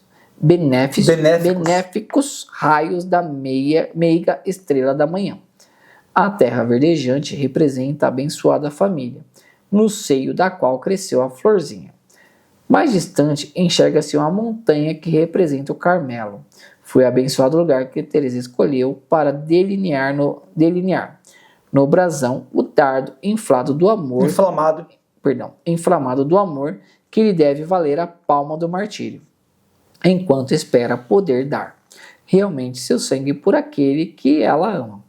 raios da meiga estrela da manhã. A terra verdejante representa a abençoada família, no seio da qual cresceu a florzinha. Mais distante, enxerga-se uma montanha que representa o Carmelo. Foi o abençoado lugar que Teresa escolheu para delinear no brasão o dardo inflamado do amor que lhe deve valer a palma do martírio, enquanto espera poder dar realmente seu sangue por aquele que ela ama.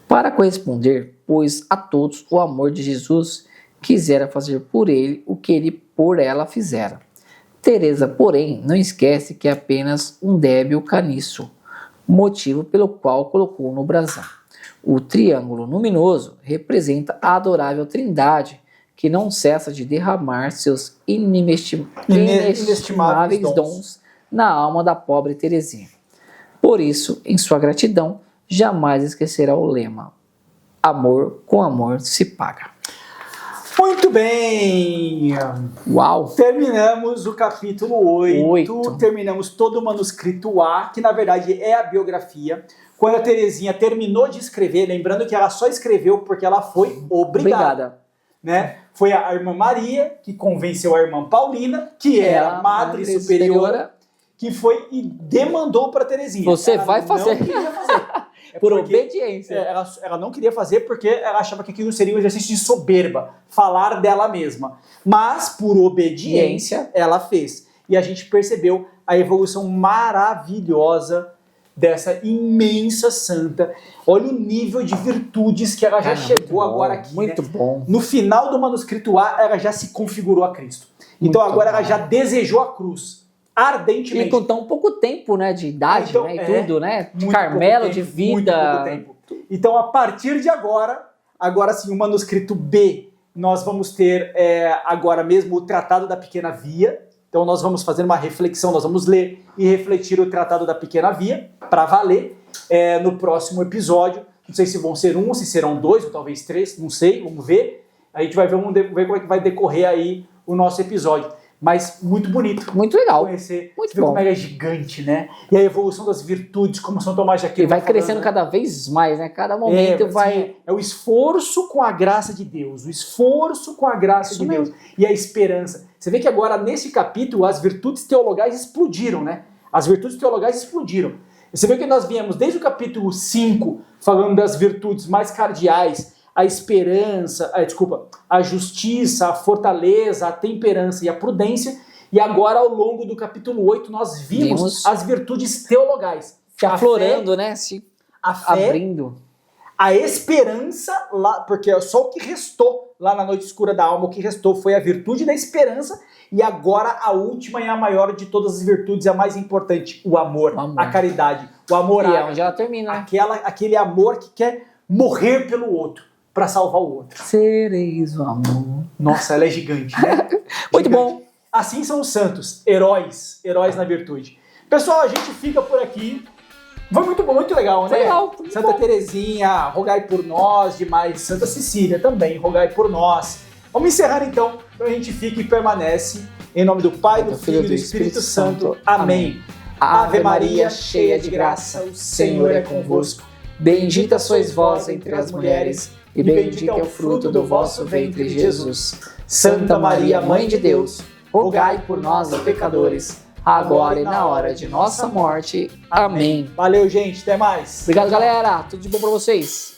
Para corresponder, pois, a todos o amor de Jesus, quisera fazer por ele o que ele por ela fizera. Teresa, porém, não esquece que é apenas um débil caniço, motivo pelo qual colocou no brasão. O triângulo luminoso representa a adorável Trindade, que não cessa de derramar seus inestimáveis dons na alma da pobre Teresinha. Por isso, em sua gratidão, jamais esquecerá o lema: amor com amor se paga. Muito bem! Uau! Terminamos o capítulo 8. Terminamos todo o manuscrito A, que na verdade é a biografia. Quando a Teresinha terminou de escrever, lembrando que ela só escreveu porque ela foi obrigada. Né? Foi a irmã Maria que convenceu a irmã Paulina, que era a madre superiora, que foi e demandou para Teresinha. Você ela vai fazer. Não queria fazer. Por obediência. Ela não queria fazer porque ela achava que aquilo seria um exercício de soberba, falar dela mesma. Mas, por obediência, ela fez. E a gente percebeu a evolução maravilhosa dessa imensa santa. Olha o nível de virtudes que ela já chegou agora aqui. Muito bom. No final do manuscrito A, ela já se configurou a Cristo. Então agora ela já desejou a cruz. Ardentemente. E com tão pouco tempo, né, de idade, então, né, e tudo, né, de muito Carmelo, pouco de tempo, vida. muito pouco tempo. Então, a partir de agora sim, o manuscrito B, nós vamos ter agora mesmo o Tratado da Pequena Via. Então, nós vamos fazer uma reflexão, nós vamos ler e refletir o Tratado da Pequena Via, para valer, no próximo episódio. Não sei se vão ser 1, se serão 2 ou talvez 3, não sei, vamos ver. A gente vai ver como é que vai decorrer aí o nosso episódio. Mas muito bonito. Muito legal. Conhecer. Muito ver bom. como é gigante, né? E a evolução das virtudes, como São Tomás de Aquino E vai tá falando, crescendo né? cada vez mais, né? Cada momento vai... É o esforço com a graça de Deus. O esforço com a graça Isso de mesmo. Deus. E a esperança. Você vê que agora, nesse capítulo, as virtudes teologais explodiram, né? As virtudes teologais explodiram. Você vê que nós viemos desde o capítulo 5, falando das virtudes mais cardeais, a esperança, a justiça, a fortaleza, a temperança e a prudência. E agora, ao longo do capítulo 8, nós vimos as virtudes teologais. Se aflorando, né? Se A fé, abrindo. a esperança, lá, porque só o que restou lá na noite escura da alma, o que restou foi a virtude da esperança. E agora a última e a maior de todas as virtudes, a mais importante, o amor, a caridade, o amor E é onde ela termina, né? aquele amor que quer morrer pelo outro, para salvar o outro. Sereis o amor. Nossa, ela é gigante, né? Muito Gigante. bom. Assim são os santos, heróis na virtude. Pessoal, a gente fica por aqui. Foi muito bom, muito legal, né? Foi legal, muito Santa bom. Teresinha, rogai por nós, demais. Santa Cecília também, rogai por nós. Vamos encerrar então, então a gente fica e permanece. Em nome do Pai, do Filho e do Espírito Santo. Amém. Ave Maria, cheia de graça, o Senhor é convosco. Bendita sois vós entre as mulheres, e bendito é o fruto do vosso ventre, Jesus. Santa Maria, Mãe de Deus, rogai por nós, pecadores, agora e na hora de nossa morte. Amém. Valeu, gente. Até mais. Obrigado, galera. Tudo de bom pra vocês.